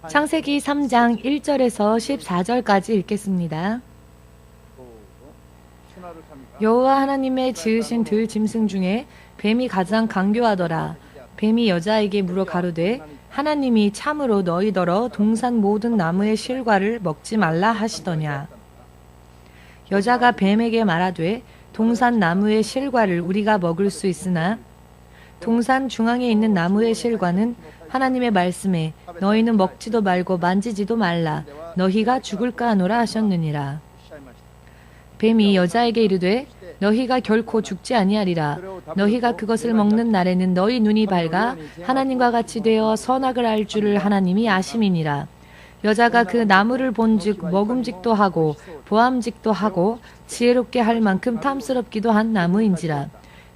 창세기 3장 1절에서 14절까지 읽겠습니다. 여호와 하나님의 지으신 들 짐승 중에 뱀이 가장 강교하더라. 뱀이 여자에게 물어 가로되 하나님이 참으로 너희더러 동산 모든 나무의 실과를 먹지 말라 하시더냐. 여자가 뱀에게 말하되 동산 나무의 실과를 우리가 먹을 수 있으나 동산 중앙에 있는 나무의 실과는 하나님의 말씀에 너희는 먹지도 말고 만지지도 말라 너희가 죽을까 하노라 하셨느니라. 뱀이 여자에게 이르되 너희가 결코 죽지 아니하리라. 너희가 그것을 먹는 날에는 너희 눈이 밝아 하나님과 같이 되어 선악을 알 줄을 하나님이 아심이니라. 여자가 그 나무를 본즉 먹음직도 하고 보암직도 하고 지혜롭게 할 만큼 탐스럽기도 한 나무인지라.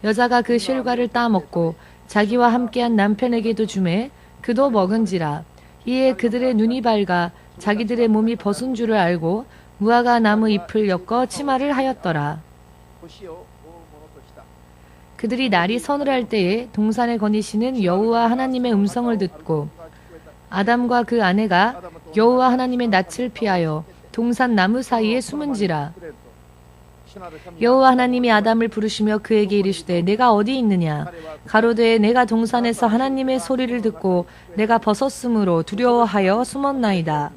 여자가 그 실과를 따먹고 자기와 함께한 남편에게도 주매 그도 먹은지라. 이에 그들의 눈이 밝아 자기들의 몸이 벗은 줄을 알고 무화과 나무 잎을 엮어 치마를 하였더라. 그들이 날이 서늘할 때에 동산에 거니시는 여호와 하나님의 음성을 듣고 아담과 그 아내가 여호와 하나님의 낯을 피하여 동산 나무 사이에 숨은지라. 여호와 하나님이 아담을 부르시며 그에게 이르시되 내가 어디 있느냐. 가로되 내가 동산에서 하나님의 소리를 듣고 내가 벗었으므로 두려워하여 숨었나이다.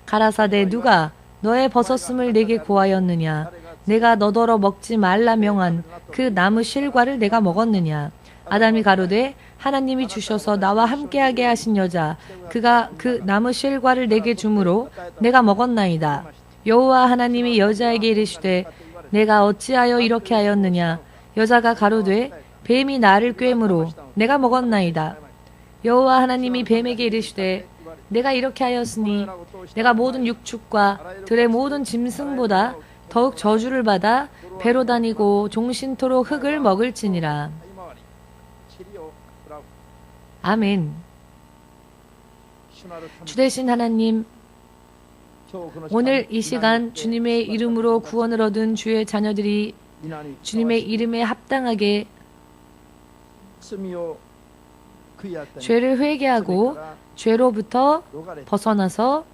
가라사대 누가 너의 벗었음을 내게 고하였느냐. 내가 너더러 먹지 말라 명한 그 나무 실과를 내가 먹었느냐. 아담이 가로되 하나님이 주셔서 나와 함께하게 하신 여자 그가 그 나무 실과를 내게 주므로 내가 먹었나이다. 여호와 하나님이 여자에게 이르시되 내가 어찌하여 이렇게 하였느냐. 여자가 가로되 뱀이 나를 꾀므로 내가 먹었나이다. 여호와 하나님이 뱀에게 이르시되 내가 이렇게 하였으니 내가 모든 육축과 들의 모든 짐승보다 더욱 저주를 받아 배로 다니고 종신토록 흙을 먹을지니라. 아멘. 주 되신 하나님, 오늘 이 시간 주님의 이름으로 구원을 얻은 주의 자녀들이 주님의 이름에 합당하게 죄를 회개하고 죄로부터 벗어나서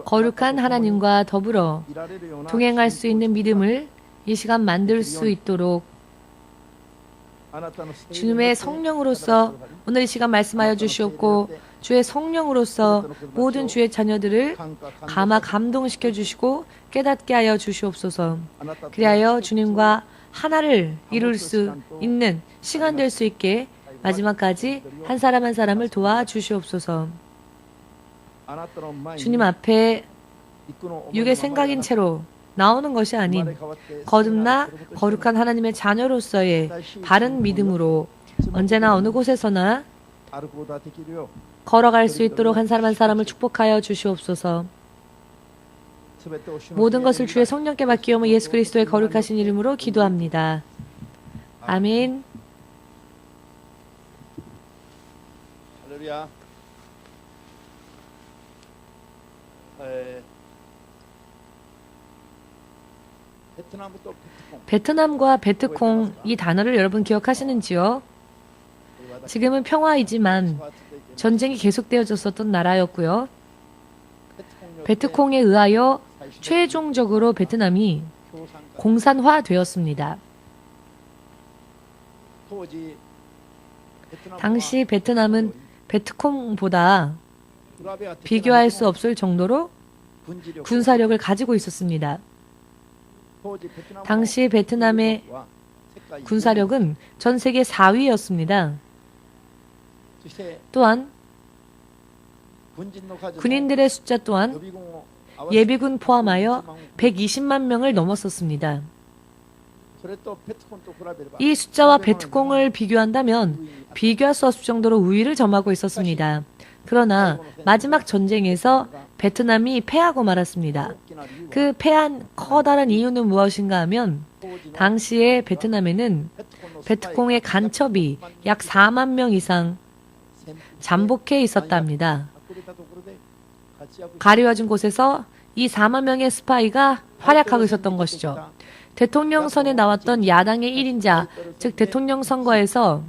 거룩한 하나님과 더불어 동행할 수 있는 믿음을 이 시간 만들 수 있도록 주님의 성령으로서 오늘 이 시간 말씀하여 주시옵고 주의 성령으로서 모든 주의 자녀들을 감동시켜 주시고 깨닫게 하여 주시옵소서. 그리하여 주님과 하나를 이룰 수 있는 시간 될 수 있게 마지막까지 한 사람 한 사람을 도와 주시옵소서. 주님 앞에 육의 생각인 채로 나오는 것이 아닌 거듭나 거룩한 하나님의 자녀로서의 바른 믿음으로 언제나 어느 곳에서나 걸어갈 수 있도록 한 사람 한 사람을 축복하여 주시옵소서. 모든 것을 주의 성령께 맡기오며 예수 그리스도의 거룩하신 이름으로 기도합니다. 아멘. 할렐루야. 베트남과 베트콩 이 단어를 여러분 기억하시는지요? 지금은 평화이지만 전쟁이 계속되어졌었던 나라였고요. 베트콩에 의하여 최종적으로 베트남이 공산화되었습니다. 당시 베트남은 베트콩보다 비교할 수 없을 정도로 군사력을 가지고 있었습니다. 당시 베트남의 군사력은 전 세계 4위였습니다. 또한 군인들의 숫자 또한 예비군 포함하여 120만 명을 넘었었습니다. 이 숫자와 베트콩을 비교한다면 비교할 수 없을 정도로 우위를 점하고 있었습니다. 그러나 마지막 전쟁에서 베트남이 패하고 말았습니다. 그 패한 커다란 이유는 무엇인가 하면 당시에 베트남에는 베트콩의 간첩이 약 4만 명 이상 잠복해 있었답니다. 가리워진 곳에서 이 4만 명의 스파이가 활약하고 있었던 것이죠. 대통령 선에 나왔던 야당의 1인자, 즉 대통령 선거에서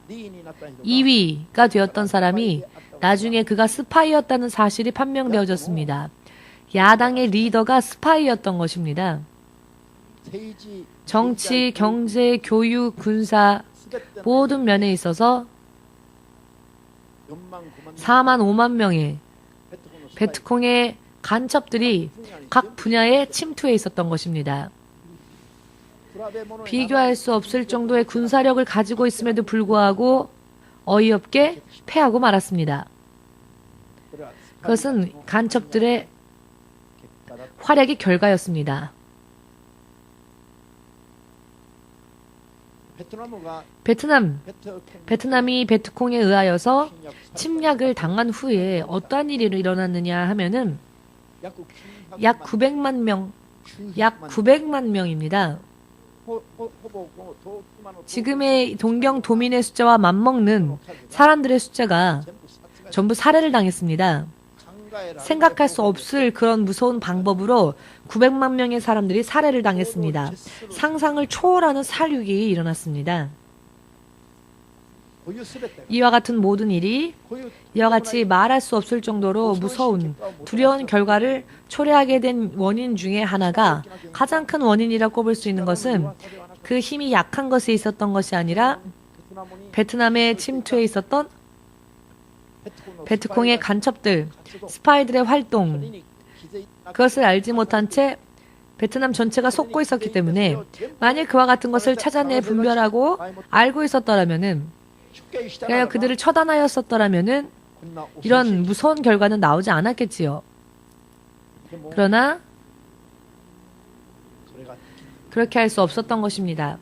2위가 되었던 사람이 나중에 그가 스파이였다는 사실이 판명되어졌습니다. 야당의 리더가 스파이였던 것입니다. 정치, 경제, 교육, 군사 모든 면에 있어서 4만 5만 명의 베트콩의 간첩들이 각 분야에 침투해 있었던 것입니다. 비교할 수 없을 정도의 군사력을 가지고 있음에도 불구하고 어이없게 패하고 말았습니다. 그것은 간첩들의 활약의 결과였습니다. 베트남이 베트콩에 의하여서 침략을 당한 후에 어떠한 일이 일어났느냐 하면은 약 900만 명입니다. 지금의 동경 도민의 숫자와 맞먹는 사람들의 숫자가 전부 살해를 당했습니다. 생각할 수 없을 그런 무서운 방법으로 900만 명의 사람들이 살해를 당했습니다. 상상을 초월하는 살육이 일어났습니다. 이와 같은 모든 일이 이와 같이 말할 수 없을 정도로 무서운 두려운 결과를 초래하게 된 원인 중에 하나가 가장 큰 원인이라 꼽을 수 있는 것은 그 힘이 약한 것에 있었던 것이 아니라 베트남에 침투해 있었던 베트콩의 간첩들, 스파이들의 활동, 그것을 알지 못한 채 베트남 전체가 속고 있었기 때문에 만일 그와 같은 것을 찾아내 분별하고 알고 있었더라면은 그들을 처단하였었더라면은 이런 무서운 결과는 나오지 않았겠지요. 그러나 그렇게 할 수 없었던 것입니다.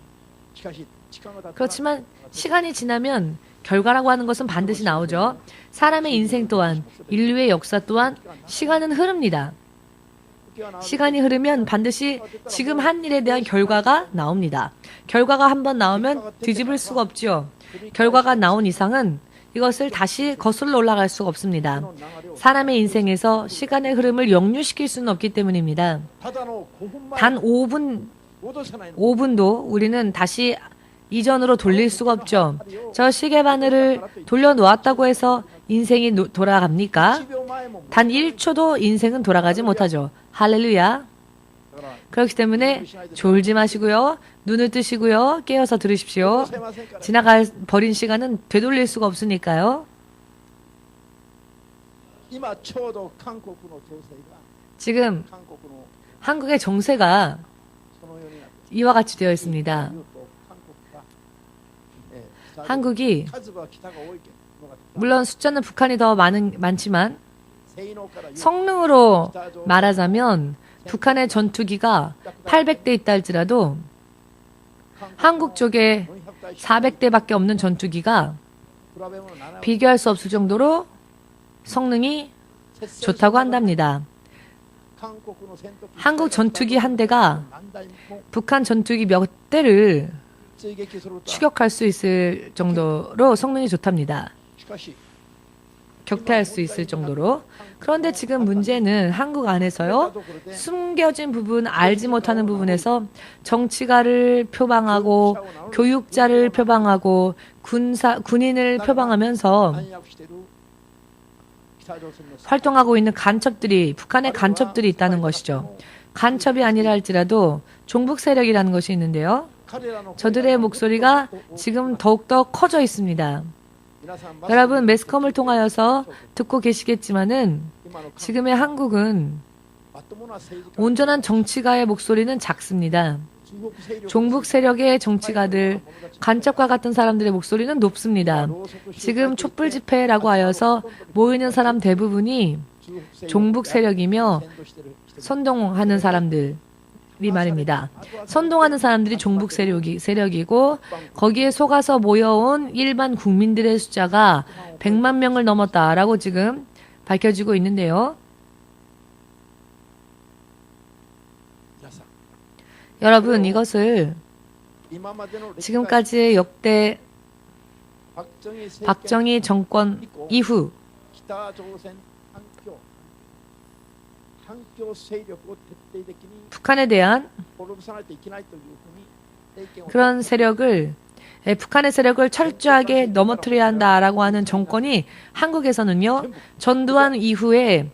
그렇지만 시간이 지나면 결과라고 하는 것은 반드시 나오죠. 사람의 인생 또한 인류의 역사 또한 시간은 흐릅니다. 시간이 흐르면 반드시 지금 한 일에 대한 결과가 나옵니다. 결과가 한번 나오면 뒤집을 수가 없죠. 결과가 나온 이상은 이것을 다시 거슬러 올라갈 수가 없습니다. 사람의 인생에서 시간의 흐름을 역류시킬 수는 없기 때문입니다. 단 5분도 우리는 다시 이전으로 돌릴 수가 없죠. 저 시계 바늘을 돌려놓았다고 해서 인생이 돌아갑니까? 단 1초도 인생은 돌아가지 못하죠. 할렐루야. 그렇기 때문에 졸지 마시고요. 눈을 뜨시고요. 깨어서 들으십시오. 지나가 버린 시간은 되돌릴 수가 없으니까요. 지금 한국의 정세가 이와 같이 되어 있습니다. 한국이 물론 숫자는 북한이 더 많지만 성능으로 말하자면 북한의 전투기가 800대 있다 할지라도 한국 쪽에 400대밖에 없는 전투기가 비교할 수 없을 정도로 성능이 좋다고 한답니다. 한국 전투기 한 대가 북한 전투기 몇 대를 추격할 수 있을 정도로 성능이 좋답니다. 격퇴할 수 있을 정도로. 그런데 지금 문제는 한국 안에서요. 숨겨진 부분, 알지 못하는 부분에서 정치가를 표방하고 교육자를 표방하고 군인을 표방하면서 활동하고 있는 간첩들이, 북한의 간첩들이 있다는 것이죠. 간첩이 아니라 할지라도 종북 세력이라는 것이 있는데요. 저들의 목소리가 지금 더욱더 커져 있습니다. 여러분 매스컴을 통하여서 듣고 계시겠지만은 지금의 한국은 온전한 정치가의 목소리는 작습니다. 종북 세력의 정치가들, 간첩과 같은 사람들의 목소리는 높습니다. 지금 촛불 집회라고 하여서 모이는 사람 대부분이 종북 세력이며 선동하는 사람들이 말입니다. 선동하는 사람들이 종북 세력이고 거기에 속아서 모여온 일반 국민들의 숫자가 100만 명을 넘었다라고 지금 밝혀지고 있는데요. 여러분 이것을 지금까지의 역대 박정희 정권 이후 북한에 대한 그런 세력을 북한의 세력을 철저하게 넘어뜨려야 한다라고 하는 정권이 한국에서는요, 전두환 이후에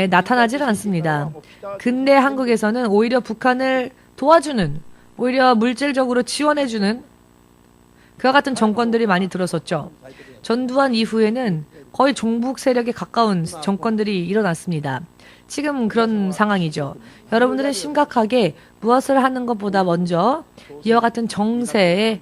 나타나질 않습니다. 근대 한국에서는 오히려 북한을 도와주는, 오히려 물질적으로 지원해주는 그와 같은 정권들이 많이 들어섰죠. 전두환 이후에는 거의 종북 세력에 가까운 정권들이 일어났습니다. 지금 그런 상황이죠. 여러분들은 심각하게 무엇을 하는 것보다 먼저 이와 같은 정세에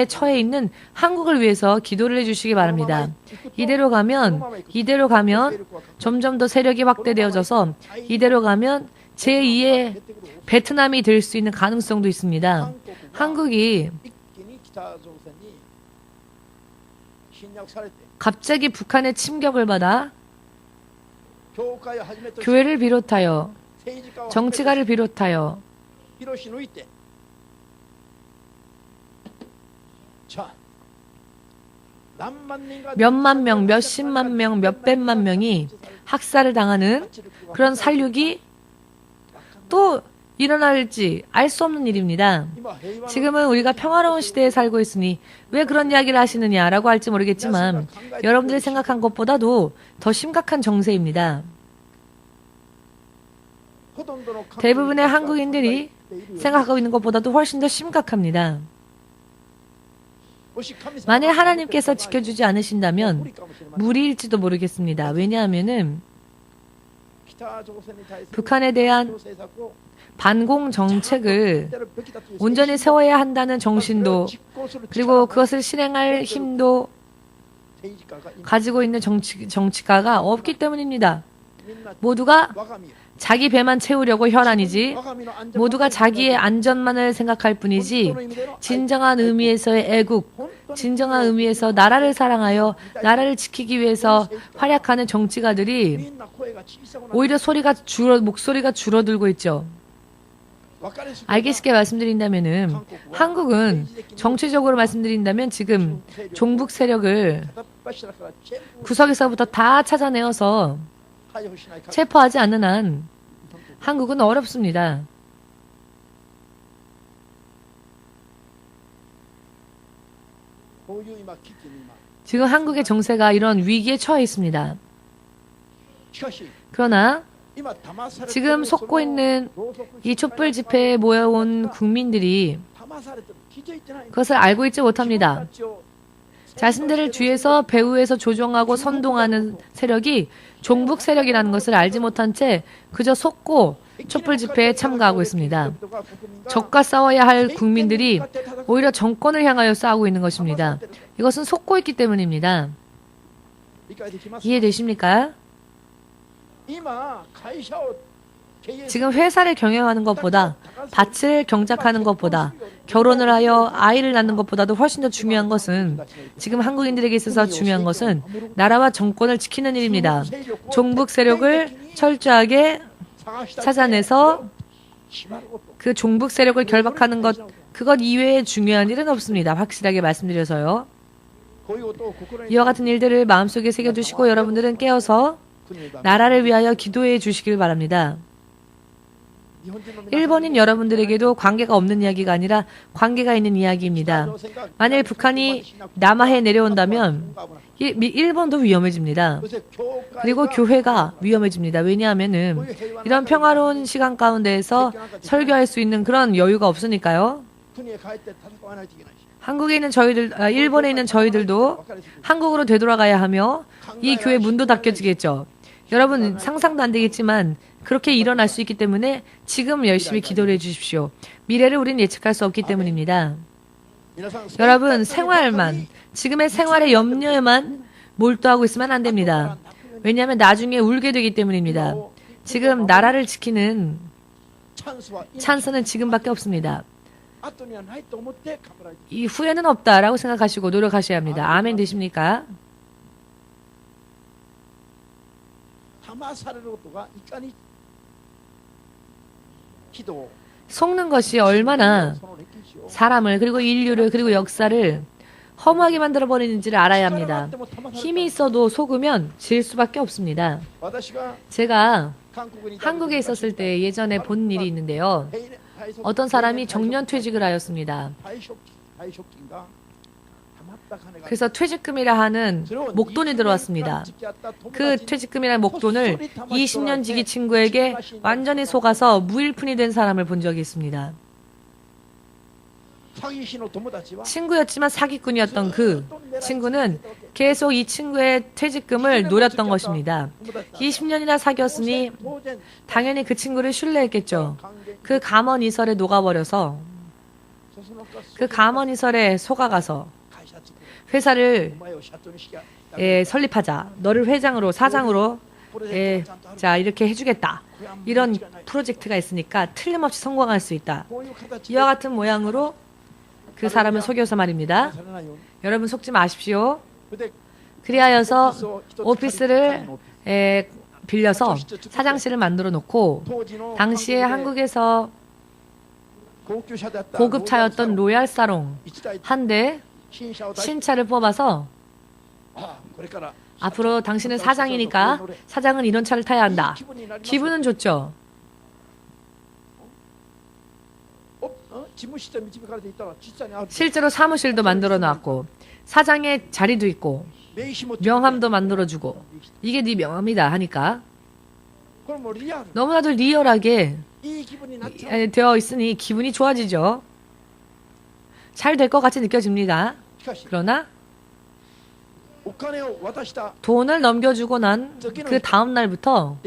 처해 있는 한국을 위해서 기도를 해주시기 바랍니다. 이대로 가면 점점 더 세력이 확대되어져서 이대로 가면 제2의 베트남이 될 수 있는 가능성도 있습니다. 한국이 갑자기 북한의 침격을 받아 교회를 비롯하여 정치가를 비롯하여 몇만 명, 몇십만 명, 몇백만 명이 학살을 당하는 그런 살육이 또 일어날지 알 수 없는 일입니다. 지금은 우리가 평화로운 시대에 살고 있으니 왜 그런 이야기를 하시느냐라고 할지 모르겠지만 여러분들이 생각한 것보다도 더 심각한 정세입니다. 대부분의 한국인들이 생각하고 있는 것보다도 훨씬 더 심각합니다. 만약 하나님께서 지켜주지 않으신다면 무리일지도 모르겠습니다. 왜냐하면은 북한에 대한 반공 정책을 온전히 세워야 한다는 정신도 그리고 그것을 실행할 힘도 가지고 있는 정치가가 없기 때문입니다. 모두가 자기 배만 채우려고 혈안이지 모두가 자기의 안전만을 생각할 뿐이지 진정한 의미에서의 애국, 진정한 의미에서 나라를 사랑하여 나라를 지키기 위해서 활약하는 정치가들이 오히려 목소리가 줄어들고 있죠. 알기 쉽게 말씀드린다면은 한국은 정치적으로 말씀드린다면 지금 종북 세력을 구석에서부터 다 찾아내어서 체포하지 않는 한 한국은 어렵습니다. 지금 한국의 정세가 이런 위기에 처해 있습니다. 그러나 지금 속고 있는 이 촛불 집회에 모여온 국민들이 그것을 알고 있지 못합니다. 자신들을 뒤에서 배후에서 조종하고 선동하는 세력이 종북 세력이라는 것을 알지 못한 채 그저 속고 촛불 집회에 참가하고 있습니다. 적과 싸워야 할 국민들이 오히려 정권을 향하여 싸우고 있는 것입니다. 이것은 속고 있기 때문입니다. 이해되십니까? 지금 회사를 경영하는 것보다 밭을 경작하는 것보다 결혼을 하여 아이를 낳는 것보다도 훨씬 더 중요한 것은 지금 한국인들에게 있어서 중요한 것은 나라와 정권을 지키는 일입니다. 종북 세력을 철저하게 찾아내서 그 종북 세력을 결박하는 것 그것 이외에 중요한 일은 없습니다. 확실하게 말씀드려서요. 이와 같은 일들을 마음속에 새겨두시고 여러분들은 깨어서 나라를 위하여 기도해 주시길 바랍니다. 일본인 여러분들에게도 관계가 없는 이야기가 아니라 관계가 있는 이야기입니다. 만일 북한이 남하에 내려온다면 일본도 위험해집니다. 그리고 교회가 위험해집니다. 왜냐하면은 이런 평화로운 시간 가운데에서 설교할 수 있는 그런 여유가 없으니까요. 한국에 있는 일본에 있는 저희들도 한국으로 되돌아가야 하며 이 교회 문도 닫혀지겠죠. 여러분 상상도 안 되겠지만 그렇게 일어날 수 있기 때문에 지금 열심히 기도를 해주십시오. 미래를 우리는 예측할 수 없기 때문입니다. 여러분 지금의 생활의 염려에만 몰두하고 있으면 안 됩니다. 왜냐하면 나중에 울게 되기 때문입니다. 지금 나라를 지키는 찬스는 지금밖에 없습니다. 이 후회는 없다라고 생각하시고 노력하셔야 합니다. 아멘 되십니까? 속는 것이 얼마나 사람을 그리고 인류를 그리고 역사를 허무하게 만들어버리는지를 알아야 합니다. 힘이 있어도 속으면 질 수밖에 없습니다. 제가 한국에 있었을 때 예전에 본 일이 있는데요. 어떤 사람이 정년퇴직을 하였습니다. 그래서 퇴직금이라 하는 목돈이 들어왔습니다. 그 퇴직금이라는 목돈을 20년 지기 친구에게 완전히 속아서 무일푼이 된 사람을 본 적이 있습니다. 친구였지만 사기꾼이었던 그 친구는 계속 이 친구의 퇴직금을 노렸던 것입니다. 20년이나 사귀었으니 당연히 그 친구를 신뢰했겠죠. 그 감언이설에 녹아버려서 그 감언이설에 속아가서 회사를 설립하자. 너를 회장으로 사장으로 자 이렇게 해주겠다. 이런 프로젝트가 있으니까 틀림없이 성공할 수 있다. 이와 같은 모양으로 그 사람을 속여서 말입니다. 여러분 속지 마십시오. 그리하여서 오피스를 빌려서 사장실을 만들어 놓고 당시에 한국에서 고급차였던 로얄 사롱 한 대 신차를 뽑아서 앞으로 당신은 사장이니까 사장은 이런 차를 타야 한다. 기분은 좋죠. 실제로 사무실도 만들어 놨고 사장의 자리도 있고 명함도 만들어주고 이게 네 명함이다 하니까 너무나도 리얼하게 되어 있으니 기분이 좋아지죠. 잘 될 것 같이 느껴집니다. 그러나 돈을 넘겨주고 난 그 다음 날부터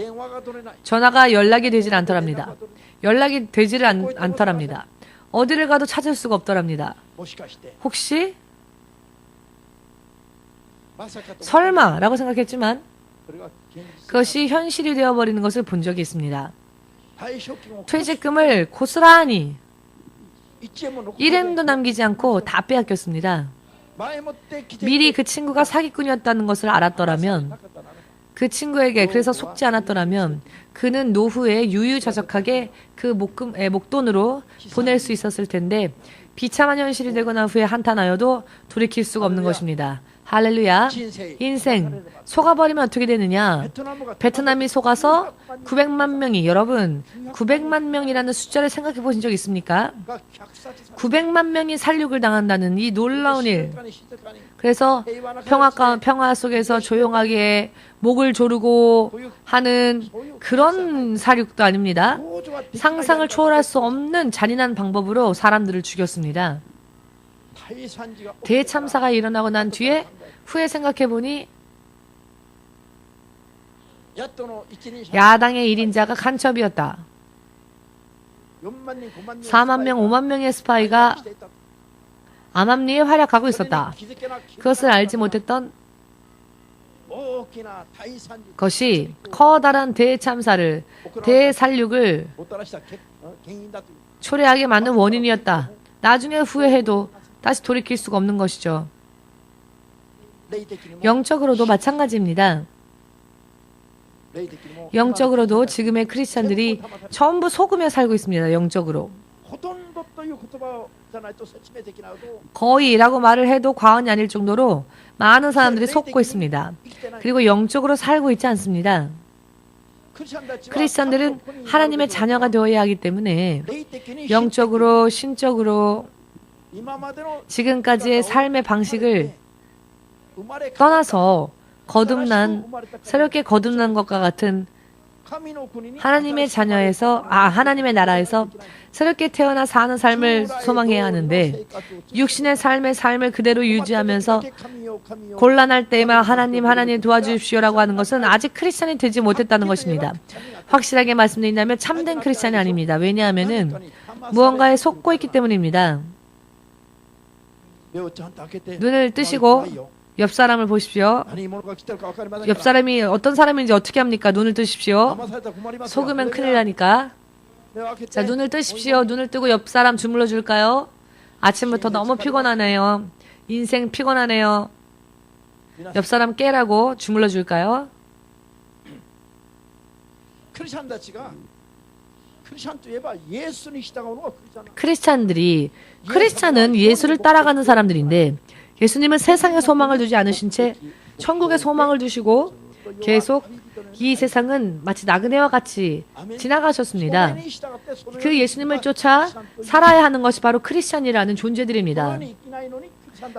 전화가 연락이 되질 않더랍니다. 연락이 되지를 않더랍니다. 어디를 가도 찾을 수가 없더랍니다. 혹시 설마라고 생각했지만 그것이 현실이 되어버리는 것을 본 적이 있습니다. 퇴직금을 고스란히 이름도 남기지 않고 다 빼앗겼습니다. 미리 그 친구가 사기꾼이었다는 것을 알았더라면 그 친구에게 그래서 속지 않았더라면 그는 노후에 유유자적하게 그 목돈으로 보낼 수 있었을 텐데 비참한 현실이 되고 난 후에 한탄하여도 돌이킬 수가 없는 것입니다. 할렐루야. 인생 속아버리면 어떻게 되느냐. 베트남이 속아서 900만 명이 여러분 900만 명이라는 숫자를 생각해 보신 적 있습니까? 900만 명이 살육을 당한다는 이 놀라운 일. 그래서 평화 속에서 조용하게 목을 조르고 하는 그런 살육도 아닙니다. 상상을 초월할 수 없는 잔인한 방법으로 사람들을 죽였습니다. 대참사가 일어나고 난 뒤에 후에 생각해보니 야당의 1인자가 간첩이었다. 4만 명, 5만 명의 스파이가 암암리에 활약하고 있었다. 그것을 알지 못했던 것이 커다란 대참사를, 대살육을 초래하게 만든 원인이었다. 나중에 후회해도 다시 돌이킬 수가 없는 것이죠. 영적으로도 마찬가지입니다. 영적으로도 지금의 크리스찬들이 전부 속으며 살고 있습니다. 영적으로. 거의라고 말을 해도 과언이 아닐 정도로 많은 사람들이 속고 있습니다. 그리고 영적으로 살고 있지 않습니다. 크리스찬들은 하나님의 자녀가 되어야 하기 때문에 영적으로, 신적으로 지금까지의 삶의 방식을 떠나서 새롭게 거듭난 것과 같은 하나님의 자녀에서, 하나님의 나라에서 새롭게 태어나 사는 삶을 소망해야 하는데 육신의 삶을 그대로 유지하면서 곤란할 때에만 하나님 도와주십시오라고 하는 것은 아직 크리스찬이 되지 못했다는 것입니다. 확실하게 말씀드린다면 참된 크리스찬이 아닙니다. 왜냐하면은 무언가에 속고 있기 때문입니다. 눈을 뜨시고 옆 사람을 보십시오. 옆 사람이 어떤 사람인지 어떻게 합니까? 눈을 뜨십시오. 속으면 큰일 나니까. 자, 눈을 뜨십시오. 눈을 뜨고 옆 사람 주물러 줄까요? 아침부터 너무 피곤하네요. 인생 피곤하네요. 옆 사람 깨라고 주물러 줄까요? 크리스찬은 예수를 따라가는 사람들인데 예수님은 세상에 소망을 두지 않으신 채 천국에 소망을 두시고 계속 이 세상은 마치 나그네와 같이 지나가셨습니다. 그 예수님을 쫓아 살아야 하는 것이 바로 크리스찬이라는 존재들입니다.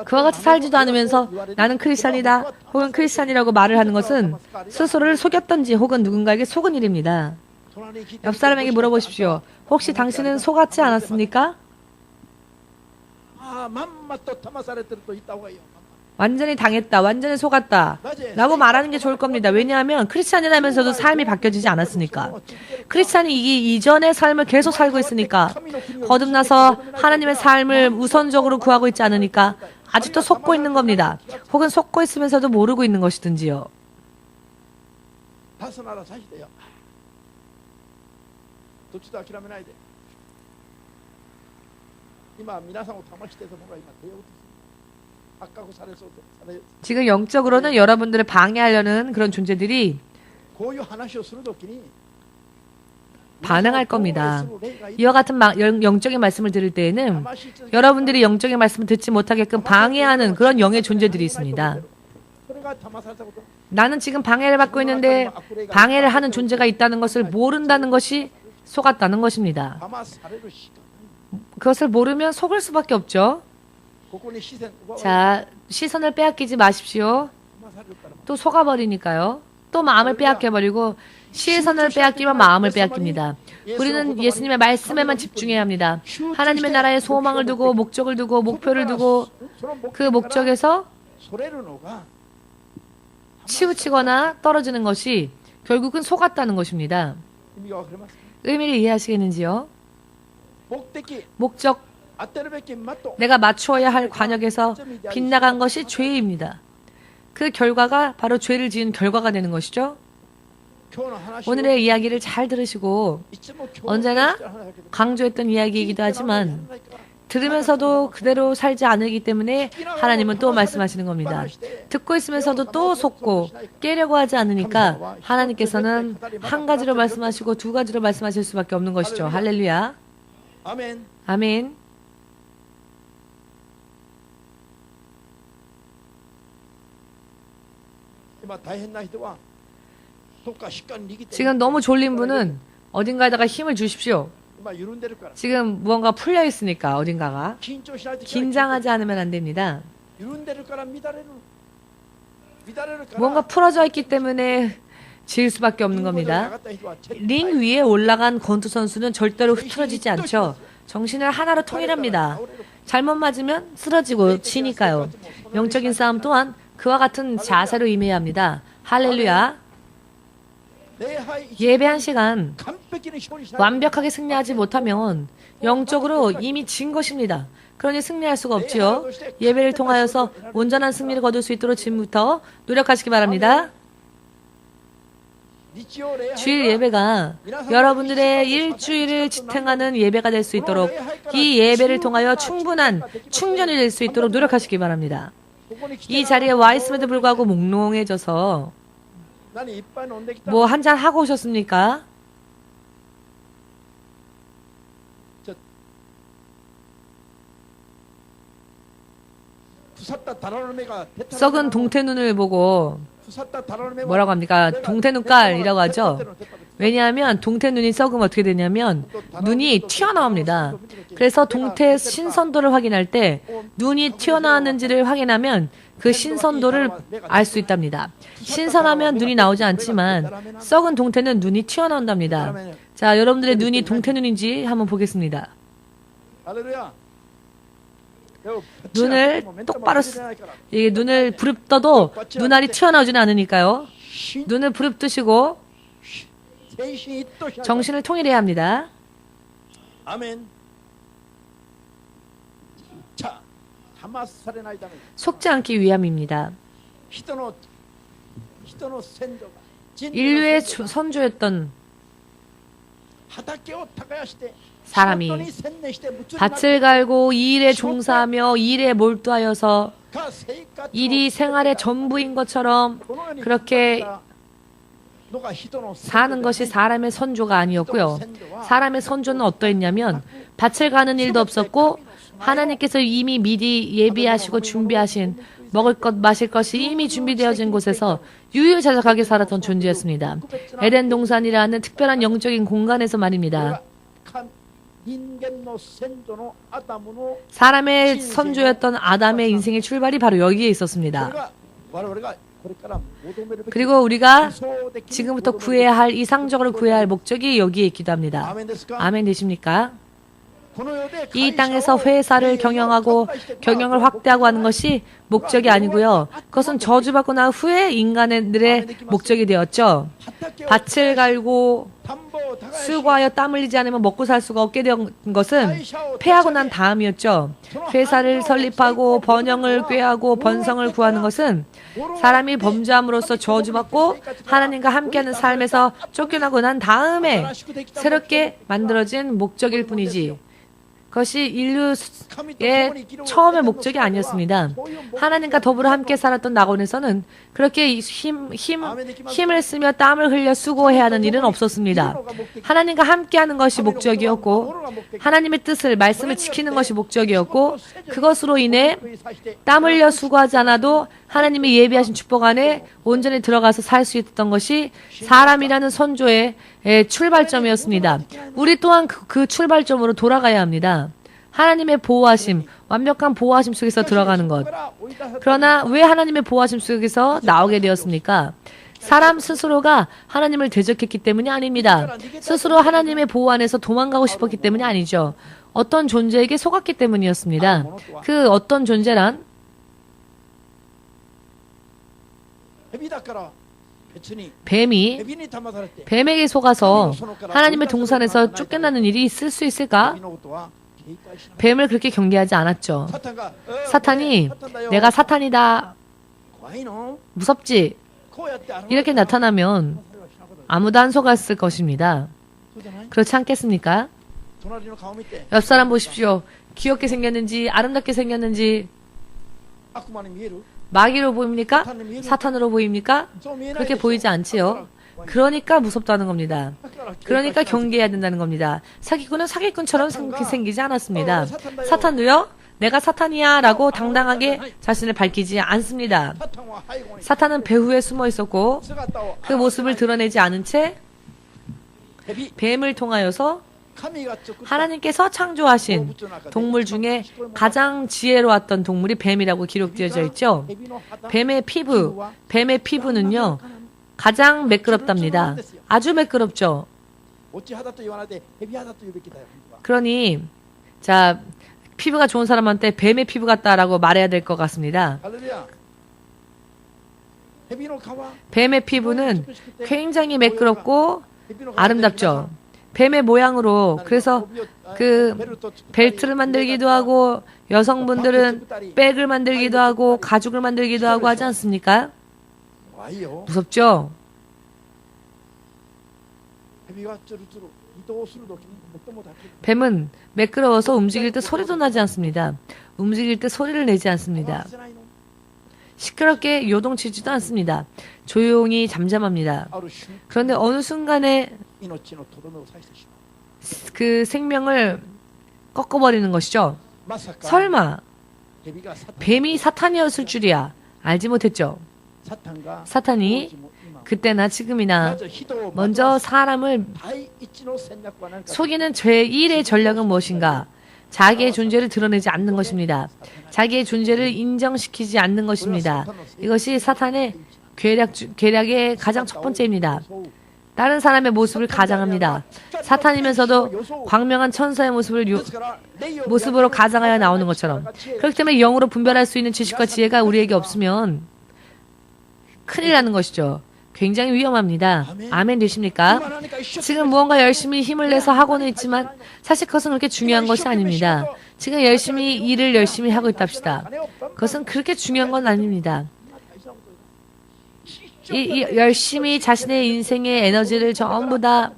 그와 같이 살지도 않으면서 나는 크리스찬이다 혹은 크리스찬이라고 말을 하는 것은 스스로를 속였던지 혹은 누군가에게 속은 일입니다. 옆 사람에게 물어보십시오. 혹시 당신은 속았지 않았습니까? 완전히 당했다, 완전히 속았다 라고 말하는 게 좋을 겁니다. 왜냐하면 크리스찬이라면서도 삶이 바뀌어지지 않았으니까. 크리스찬이 이전의 삶을 계속 살고 있으니까, 거듭나서 하나님의 삶을 우선적으로 구하고 있지 않으니까 아직도 속고 있는 겁니다. 혹은 속고 있으면서도 모르고 있는 것이든지요. 지금 영적으로는 여러분들을 방해하려는 그런 존재들이 반응할 겁니다. 이와 같은 영적인 말씀을 들을 때에는 여러분들이 영적인 말씀을 듣지 못하게끔 방해하는 그런 영의 존재들이 있습니다. 나는 지금 방해를 받고 있는데 방해를 하는 존재가 있다는 것을 모른다는 것이 속았다는 것입니다. 그것을 모르면 속을 수밖에 없죠. 자, 시선을 빼앗기지 마십시오. 또 속아버리니까요. 또 마음을 빼앗겨버리고, 시선을 빼앗기면 마음을 빼앗깁니다. 우리는 예수님의 말씀에만 집중해야 합니다. 하나님의 나라에 소망을 두고, 목적을 두고, 목표를 두고, 그 목적에서 치우치거나 떨어지는 것이 결국은 속았다는 것입니다. 의미를 이해하시겠는지요? 목적, 내가 맞추어야 할 관역에서 빗나간 것이 죄입니다. 그 결과가 바로 죄를 지은 결과가 되는 것이죠. 오늘의 이야기를 잘 들으시고, 언제나 강조했던 이야기이기도 하지만 들으면서도 그대로 살지 않기 때문에 하나님은 또 말씀하시는 겁니다. 듣고 있으면서도 또 속고 깨려고 하지 않으니까 하나님께서는 한 가지로 말씀하시고 두 가지로 말씀하실 수밖에 없는 것이죠. 할렐루야. 아멘. 지금 너무 졸린 분은 어딘가에다가 힘을 주십시오. 지금 무언가 풀려 있으니까 어딘가가. 긴장하지 않으면 안 됩니다. 무언가 풀어져 있기 때문에 질 수밖에 없는 겁니다. 링 위에 올라간 권투 선수는 절대로 흐트러지지 않죠. 정신을 하나로 통일합니다. 잘못 맞으면 쓰러지고 치니까요. 영적인 싸움 또한 그와 같은 자세로 임해야 합니다. 할렐루야. 예배한 시간 완벽하게 승리하지 못하면 영적으로 이미 진 것입니다. 그러니 승리할 수가 없지요. 예배를 통하여서 온전한 승리를 거둘 수 있도록 지금부터 노력하시기 바랍니다. 주일 예배가 여러분들의 일주일을 지탱하는 예배가 될 수 있도록, 이 예배를 통하여 충분한 충전이 될 수 있도록 노력하시기 바랍니다. 이 자리에 와 있음에도 불구하고 몽롱해져서 뭐 한잔 하고 오셨습니까? 썩은 동태눈을 보고 뭐라고 합니까? 동태눈깔이라고 하죠. 왜냐하면 동태눈이 썩으면 어떻게 되냐면 눈이 튀어나옵니다. 그래서 동태의 신선도를 확인할 때 눈이 튀어나왔는지를 확인하면 그 신선도를 알 수 있답니다. 신선하면 눈이 나오지 않지만 썩은 동태는 눈이 튀어나온답니다. 자, 여러분들의 눈이 동태눈인지 한번 보겠습니다. 눈을 똑바로 이게 눈을 부릅떠도 눈알이 튀어나오지는 않으니까요. 눈을 부릅뜨시고 정신을 통일해야 합니다. 아멘. 자, 속지 않기 위함입니다. 인류의 선조였던 사람이 밭을 갈고 이 일에 종사하며 이 일에 몰두하여서 일이 생활의 전부인 것처럼 그렇게 사는 것이 사람의 선조가 아니었고요. 사람의 선조는 어떠했냐면 밭을 가는 일도 없었고 하나님께서 이미 미리 예비하시고 준비하신 먹을 것, 마실 것이 이미 준비되어진 곳에서 유유자적하게 살았던 존재였습니다. 에덴 동산이라는 특별한 영적인 공간에서 말입니다. 사람의 선조였던 아담의 인생의 출발이 바로 여기에 있었습니다. 그리고 우리가 지금부터 구해야 할, 이상적으로 구해야 할 목적이 여기에 있기도 합니다. 아멘 되십니까? 이 땅에서 회사를 경영하고 경영을 확대하고 하는 것이 목적이 아니고요. 그것은 저주받고 난 후에 인간들의 목적이 되었죠. 밭을 갈고 수고하여 땀 흘리지 않으면 먹고 살 수가 없게 된 것은 패하고 난 다음이었죠. 회사를 설립하고 번영을 꾀하고 번성을 구하는 것은 사람이 범죄함으로써 저주받고 하나님과 함께하는 삶에서 쫓겨나고 난 다음에 새롭게 만들어진 목적일 뿐이지, 그것이 인류의 처음의 목적이 아니었습니다. 하나님과 더불어 함께 살았던 낙원에서는 그렇게 힘을 쓰며 땀을 흘려 수고해야 하는 일은 없었습니다. 하나님과 함께하는 것이 목적이었고, 하나님의 뜻을, 말씀을 지키는 것이 목적이었고, 그것으로 인해 땀 흘려 수고하지 않아도 하나님의 예비하신 축복 안에 온전히 들어가서 살 수 있었던 것이 사람이라는 선조의 출발점이었습니다. 우리 또한 그 출발점으로 돌아가야 합니다. 하나님의 보호하심, 완벽한 보호하심 속에서 들어가는 것. 그러나 왜 하나님의 보호하심 속에서 나오게 되었습니까? 사람 스스로가 하나님을 대적했기 때문이 아닙니다. 스스로 하나님의 보호 안에서 도망가고 싶었기 때문이 아니죠. 어떤 존재에게 속았기 때문이었습니다. 그 어떤 존재란 뱀에게 속아서 하나님의 동산에서 쫓겨나는 일이 있을 수 있을까? 뱀을 그렇게 경계하지 않았죠. 사탄이 내가 사탄이다, 무섭지? 이렇게 나타나면 아무도 안 속았을 것입니다. 그렇지 않겠습니까? 옆 사람 보십시오. 귀엽게 생겼는지 아름답게 생겼는지 마귀로 보입니까? 사탄으로 보입니까? 그렇게 보이지 않지요. 그러니까 무섭다는 겁니다. 그러니까 경계해야 된다는 겁니다. 사기꾼은 사기꾼처럼 생기지 않았습니다. 사탄도요, 내가 사탄이야 라고 당당하게 자신을 밝히지 않습니다. 사탄은 배후에 숨어 있었고 그 모습을 드러내지 않은 채 뱀을 통하여서 하나님께서 창조하신 동물 중에 가장 지혜로웠던 동물이 뱀이라고 기록되어져 있죠. 뱀의 피부는요 가장 매끄럽답니다. 아주 매끄럽죠. 그러니 자, 피부가 좋은 사람한테 뱀의 피부 같다라고 말해야 될 것 같습니다. 뱀의 피부는 굉장히 매끄럽고 아름답죠. 뱀의 모양으로, 그래서 그 벨트를 만들기도 하고 여성분들은 백을 만들기도 하고 가죽을 만들기도 하고 하지 않습니까? 무섭죠? 뱀은 매끄러워서 움직일 때 소리도 나지 않습니다. 움직일 때 소리를 내지 않습니다. 시끄럽게 요동치지도 않습니다. 조용히 잠잠합니다. 그런데 어느 순간에 그 생명을 꺾어버리는 것이죠. 설마 뱀이 사탄이었을 줄이야 알지 못했죠. 사탄이 그때나 지금이나 먼저 사람을 속이는 제1의 전략은 무엇인가? 자기의 존재를 드러내지 않는 것입니다. 자기의 존재를 인정시키지 않는 것입니다. 이것이 사탄의 계략의 가장 첫 번째입니다. 다른 사람의 모습을 가장합니다. 사탄이면서도 광명한 천사의 모습으로 가장하여 나오는 것처럼. 그렇기 때문에 영으로 분별할 수 있는 지식과 지혜가 우리에게 없으면 큰일 나는 것이죠. 굉장히 위험합니다. 아멘 되십니까? 지금 무언가 열심히 힘을 내서 하고는 있지만 사실 그것은 그렇게 중요한 것이 아닙니다. 지금 일을 열심히 하고 있답시다. 그것은 그렇게 중요한 건 아닙니다. 열심히 자신의 인생의 에너지를 전부 다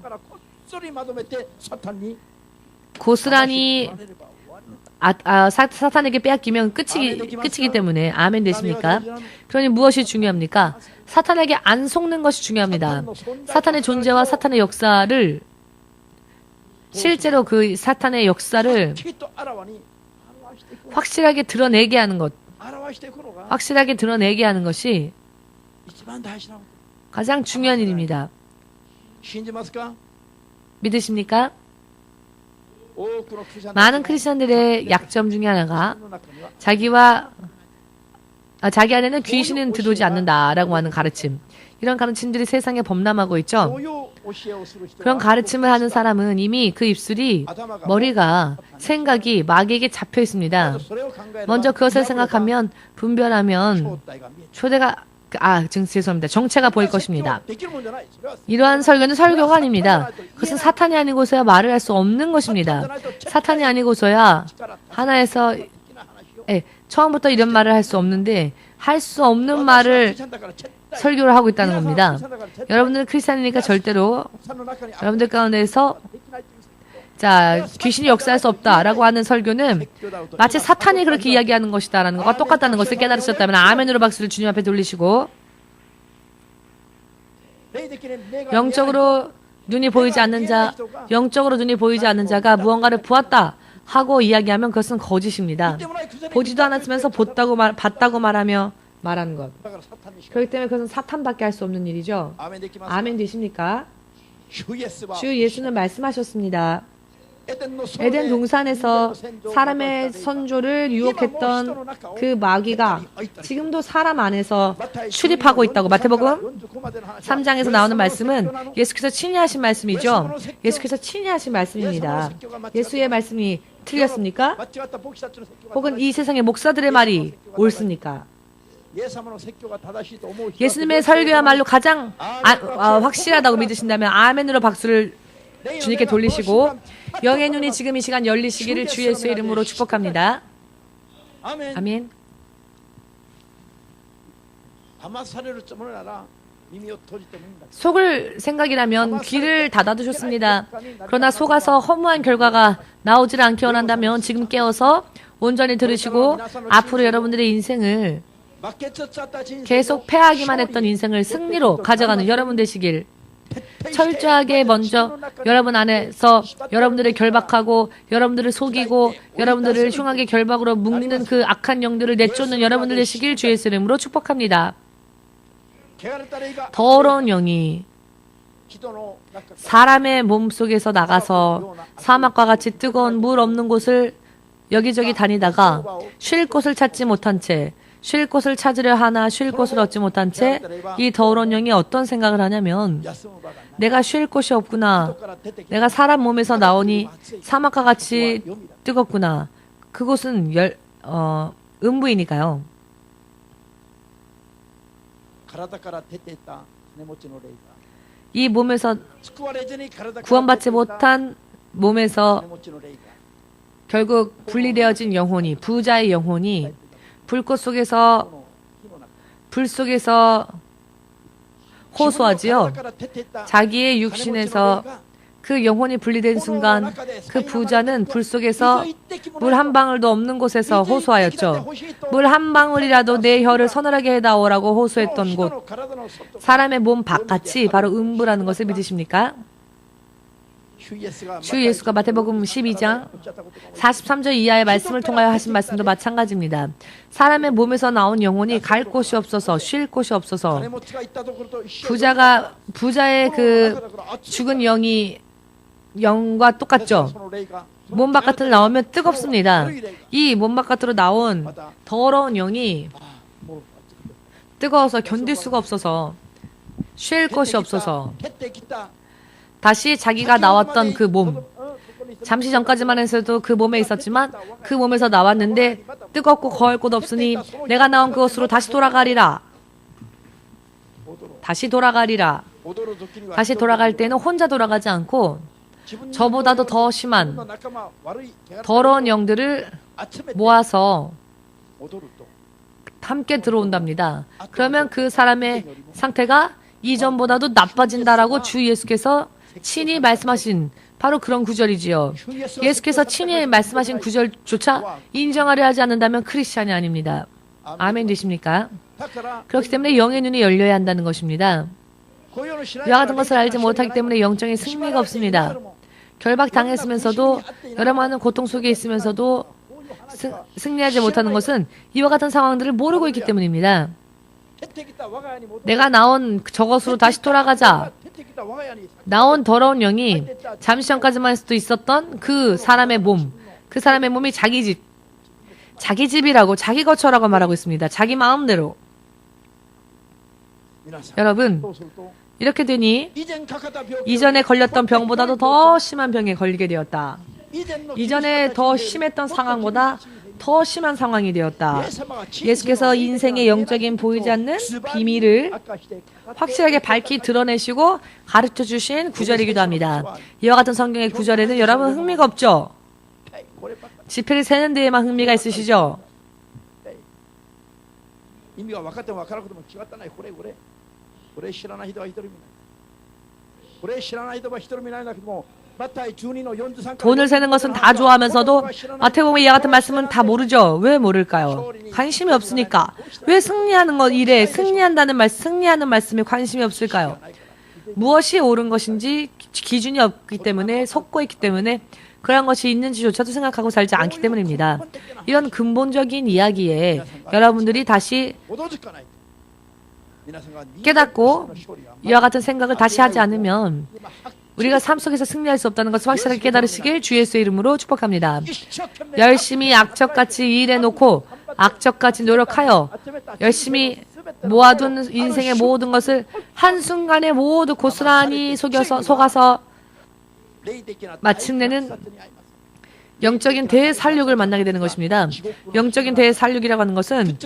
고스란히 사탄에게 빼앗기면 끝이기 때문에 아멘 되십니까? 그러니 무엇이 중요합니까? 사탄에게 안 속는 것이 중요합니다. 사탄의 존재와 사탄의 역사를 실제로 그 사탄의 역사를 확실하게 드러내게 하는 것. 확실하게 드러내게 하는 것이 이치만 다시나. 가장 중요한 일입니다. 신지마스까? 믿으십니까? 오, 그런 크리스찬 많은 크리스천들의 약점 중에 하나가 자기 안에는 귀신은 들어오지 않는다라고 하는 가르침. 이런 가르침들이 세상에 범람하고 있죠. 그런 가르침을 하는 사람은 이미 그 입술이, 머리가, 생각이 마귀에게 잡혀 있습니다. 먼저 그것을 생각하면, 분별하면 죄송합니다. 정체가 보일 것입니다. 이러한 설교는 설교가 아닙니다. 그것은 사탄이 아니고서야 말을 할 수 없는 것입니다. 사탄이 아니고서야 하나에서 처음부터 이런 말을 할 수 없는데 할 수 없는 말을 설교를 하고 있다는 겁니다. 여러분들은 크리스찬이니까 절대로 여러분들 가운데서 귀신이 역사할 수 없다라고 하는 설교는 마치 사탄이 그렇게 이야기하는 것이다라는 것과 똑같다는 것을 깨달으셨다면 아멘으로 박수를 주님 앞에 돌리시고, 영적으로 눈이 보이지 않는 자가 무언가를 보았다 하고 이야기하면 그것은 거짓입니다. 보지도 않았으면서 봤다고 말하는 것. 그렇기 때문에 그것은 사탄밖에 할 수 없는 일이죠. 아멘 되십니까? 주 예수는 말씀하셨습니다. 에덴 동산에서 사람의 선조를 유혹했던 그 마귀가 지금도 사람 안에서 출입하고 있다고. 마태복음 3장에서 나오는 말씀은 예수께서 친히 하신 말씀이죠. 예수께서 친히 하신 말씀입니다. 예수의 말씀이 틀렸습니까? 혹은 이 세상의 목사들의 말이 옳습니까? 예수님의 설교야말로 가장 확실하다고 믿으신다면 아멘으로 박수를 주님께 돌리시고, 영의 눈이 지금 이 시간 열리시기를 주 예수의 이름으로 축복합니다. 아멘. 속을 생각이라면 귀를 닫아두셨습니다. 그러나 속아서 허무한 결과가 나오질 않게 원한다면 지금 깨어서 온전히 들으시고, 앞으로 여러분들의 인생을 계속 패하기만 했던 인생을 승리로 가져가는 여러분 되시길, 철저하게 먼저 여러분 안에서 여러분들을 결박하고 여러분들을 속이고 여러분들을 흉하게 결박으로 묶는 그 악한 영들을 내쫓는 여러분들 되시길 주의 이름으로 축복합니다. 더러운 영이 사람의 몸속에서 나가서 사막과 같이 뜨거운 물 없는 곳을 여기저기 다니다가 쉴 곳을 찾지 못한 채, 쉴 곳을 찾으려 하나 쉴 곳을 얻지 못한 채 이 더러운 영이 어떤 생각을 하냐면, 내가 쉴 곳이 없구나. 내가 사람 몸에서 나오니 사막과 같이 뜨겁구나. 그곳은 음부이니까요. 이 몸에서 구원받지 못한 몸에서 결국 분리되어진 영혼이, 부자의 영혼이 불꽃 속에서, 불 속에서 호소하지요. 자기의 육신에서 그 영혼이 분리된 순간 그 부자는 불 속에서 물 한 방울도 없는 곳에서 호소하였죠. 물 한 방울이라도 내 혀를 서늘하게 해다오라고 호소했던 곳, 사람의 몸 바깥이 바로 음부라는 것을 믿으십니까? 주 예수가 마태복음 12장 43절 이하의 말씀을 통하여 하신 말씀도 마찬가지입니다. 사람의 몸에서 나온 영혼이 갈 곳이 없어서, 쉴 곳이 없어서, 부자의 그 죽은 영과 똑같죠. 몸 바깥으로 나오면 뜨겁습니다. 이 몸 바깥으로 나온 더러운 영이 뜨거워서 견딜 수가 없어서, 쉴 곳이 없어서 다시 자기가 나왔던 그 몸, 잠시 전까지만 해서도 그 몸에 있었지만 그 몸에서 나왔는데 뜨겁고 거할 곳 없으니 내가 나온 그곳으로 다시 돌아가리라. 다시 돌아갈 때는 혼자 돌아가지 않고 저보다도 더 심한 더러운 영들을 모아서 함께 들어온답니다. 그러면 그 사람의 상태가 이전보다도 나빠진다라고 주 예수께서 친히 말씀하신 바로 그런 구절이지요. 예수께서 친히 말씀하신 구절조차 인정하려 하지 않는다면 크리스찬이 아닙니다. 아멘 되십니까? 그렇기 때문에 영의 눈이 열려야 한다는 것입니다. 이와 같은 것을 알지 못하기 때문에 영적인 승리가 없습니다. 결박당했으면서도 여러 많은 고통 속에 있으면서도 승리하지 못하는 것은 이와 같은 상황들을 모르고 있기 때문입니다. 내가 나온 저것으로 다시 돌아가자. 나온 더러운 영이 잠시 전까지만 해도 있었던 그 사람의 몸, 그 사람의 몸이 자기 집이라고, 자기 거처라고 말하고 있습니다. 자기 마음대로. 여러분, 이렇게 되니 이전에 걸렸던 병보다도 더 심한 병에 걸리게 되었다. 이전에 더 심했던 상황보다 더 심한 상황이 되었다. 예수께서 인생의 영적인 보이지 않는 비밀을 확실하게 밝히 드러내시고 가르쳐 주신 구절이기도 합니다. 이와 같은 성경의 구절에는 여러분 흥미가 없죠? 지폐를 세는 데에만 흥미가 있으시죠? 돈을 세는 것은 다 좋아하면서도 마태복음 이와 같은 말씀은 다 모르죠. 왜 모를까요? 관심이 없으니까. 왜 승리하는 것 일에 승리하는 말씀에 관심이 없을까요? 무엇이 옳은 것인지 기준이 없기 때문에, 속고 있기 때문에, 그런 것이 있는지조차도 생각하고 살지 않기 때문입니다. 이런 근본적인 이야기에 여러분들이 다시 깨닫고 이와 같은 생각을 다시 하지 않으면 우리가 삶 속에서 승리할 수 없다는 것을 확실하게 깨달으시길 주 예수의 이름으로 축복합니다. 열심히 악적같이 일해놓고 악적같이 노력하여 열심히 모아둔 인생의 모든 것을 한순간에 모두 고스란히 속아서 마침내는 영적인 대살육을 만나게 되는 것입니다. 영적인 대살육이라고 하는 것은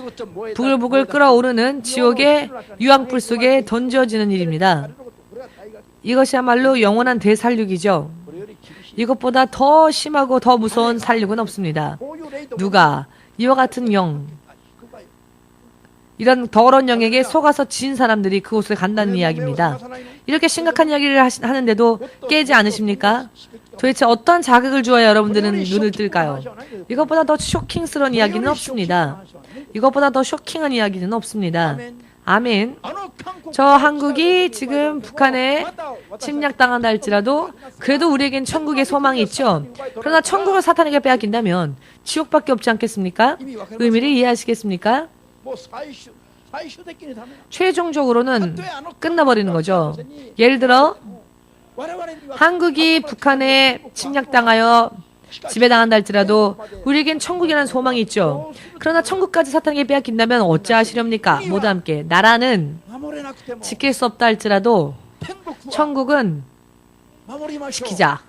부글부글 끓어오르는 지옥의 유황불 속에 던져지는 일입니다. 이것이야말로 영원한 대살육이죠. 이것보다 더 심하고 더 무서운 살육은 없습니다. 누가 이와 같은 영, 이런 더러운 영에게 속아서 진 사람들이 그곳을 간다는 이야기입니다. 이렇게 심각한 이야기를 하는데도 깨지 않으십니까? 도대체 어떤 자극을 주어야 여러분들은 눈을 뜰까요? 이것보다 더 쇼킹스러운 이야기는 없습니다. 이것보다 더 쇼킹한 이야기는 없습니다. 아멘. 저 한국이 지금 북한에 침략당한다 할지라도 그래도 우리에겐 천국의 소망이 있죠. 그러나 천국을 사탄에게 빼앗긴다면 지옥밖에 없지 않겠습니까? 의미를 이해하시겠습니까? 최종적으로는 끝나버리는 거죠. 예를 들어 한국이 북한에 침략당하여 지배당한다 할지라도 우리에겐 천국이라는 소망이 있죠. 그러나 천국까지 사탄에게 빼앗긴다면 어찌하시렵니까? 모두 함께 나라는 지킬 수 없다 할지라도 천국은 지키자.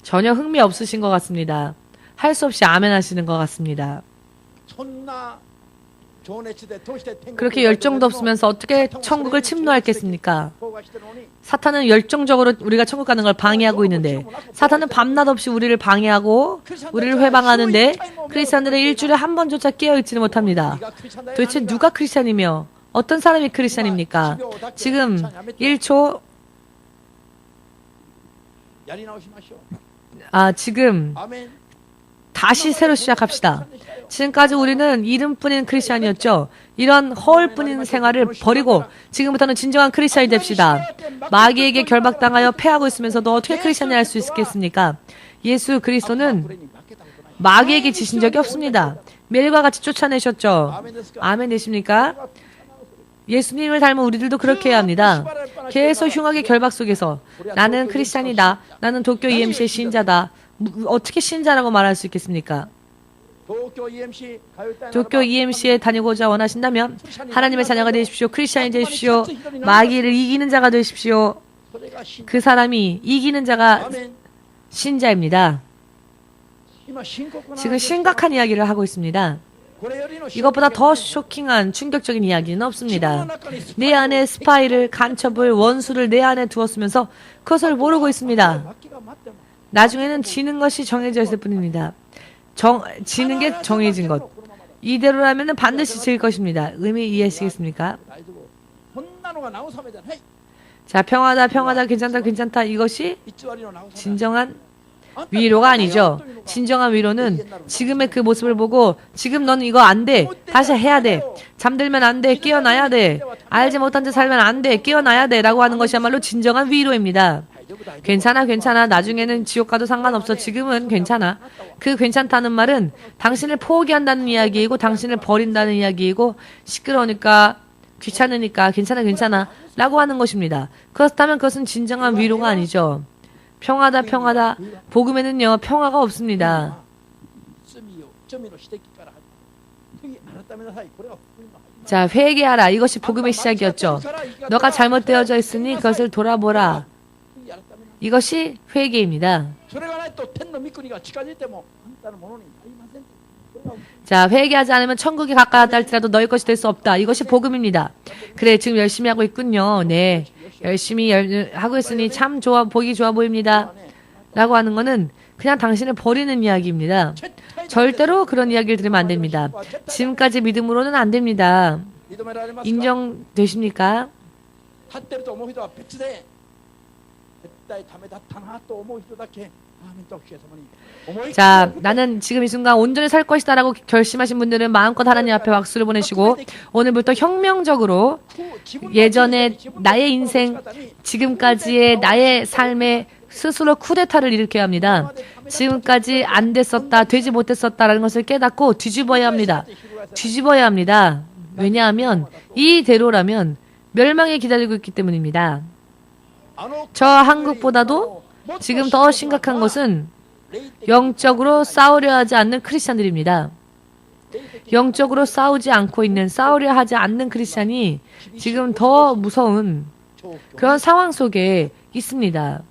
전혀 흥미 없으신 것 같습니다. 할 수 없이 아멘 하시는 것 같습니다. 그렇게 열정도 없으면서 어떻게 천국을 침노했겠습니까? 사탄은 열정적으로 우리가 천국 가는 걸 방해하고 있는데, 사탄은 밤낮 없이 우리를 방해하고 우리를 회방하는데 크리스찬들은 일주일에 한 번조차 깨어있지는 못합니다. 도대체 누가 크리스찬이며 어떤 사람이 크리스찬입니까? 지금 1초 지금 다시 새로 시작합시다. 지금까지 우리는 이름뿐인 크리스찬이었죠. 이런 허울뿐인 생활을 버리고 지금부터는 진정한 크리스찬이 됩시다. 마귀에게 결박당하여 패하고 있으면서도 어떻게 크리스찬이 할 수 있겠습니까? 예수 그리스도는 마귀에게 지신 적이 없습니다. 매일과 같이 쫓아내셨죠. 아멘 되십니까? 예수님을 닮은 우리들도 그렇게 해야 합니다. 계속 흉악의 결박 속에서 나는 크리스찬이다. 나는 도쿄 EMC의 신자다. 어떻게 신자라고 말할 수 있겠습니까? 도쿄 EMC에 다니고자 원하신다면 하나님의 자녀가 되십시오. 크리스찬이 되십시오. 마귀를 이기는 자가 되십시오. 그 사람이 이기는 자가 신자입니다. 지금 심각한 이야기를 하고 있습니다. 이것보다 더 쇼킹한 충격적인 이야기는 없습니다. 내 안에 스파이를, 간첩을, 원수를 내 안에 두었으면서 그것을 모르고 있습니다. 나중에는 지는 것이 정해져 있을 뿐입니다. 지는 게 정해진 것. 이대로라면 반드시 질 것입니다. 의미 이해하시겠습니까? 자, 평화다, 평화다, 괜찮다, 괜찮다. 이것이 진정한 위로가 아니죠. 진정한 위로는 지금의 그 모습을 보고 지금 넌 이거 안 돼. 다시 해야 돼. 잠들면 안 돼. 깨어나야 돼. 알지 못한 채 살면 안 돼. 깨어나야 돼. 라고 하는 것이야말로 진정한 위로입니다. 괜찮아, 괜찮아. 나중에는 지옥 가도 상관없어. 지금은 괜찮아. 그 괜찮다는 말은 당신을 포기한다는 이야기이고 당신을 버린다는 이야기이고 시끄러우니까 귀찮으니까 괜찮아, 괜찮아. 라고 하는 것입니다. 그렇다면 그것은 진정한 위로가 아니죠. 평화다, 평화다. 복음에는요, 평화가 없습니다. 자, 회개하라. 이것이 복음의 시작이었죠. 너가 잘못되어져 있으니 그것을 돌아보라. 이것이 회개입니다. 자, 회개하지 않으면 천국에 가까이 왔다 할지라도 너희 것이 될 수 없다. 이것이 복음입니다. 그래, 지금 열심히 하고 있군요. 네, 열심히 하고 있으니 참 좋아, 보기 좋아 보입니다. 라고 하는 거는 그냥 당신을 버리는 이야기입니다. 절대로 그런 이야기를 들으면 안 됩니다. 지금까지 믿음으로는 안 됩니다. 인정되십니까? 자, 나는 지금 이 순간 온전히 살 것이다 라고 결심하신 분들은 마음껏 하나님 앞에 박수를 보내시고 오늘부터 혁명적으로 예전에 나의 인생, 지금까지의 나의 삶에 스스로 쿠데타를 일으켜야 합니다. 지금까지 안 됐었다, 되지 못했었다라는 것을 깨닫고 뒤집어야 합니다. 뒤집어야 합니다. 왜냐하면 이대로라면 멸망에 기다리고 있기 때문입니다. 저 한국보다도 지금 더 심각한 것은 영적으로 싸우려 하지 않는 크리스찬들입니다. 영적으로 싸우지 않고 있는, 싸우려 하지 않는 크리스찬이 지금 더 무서운 그런 상황 속에 있습니다.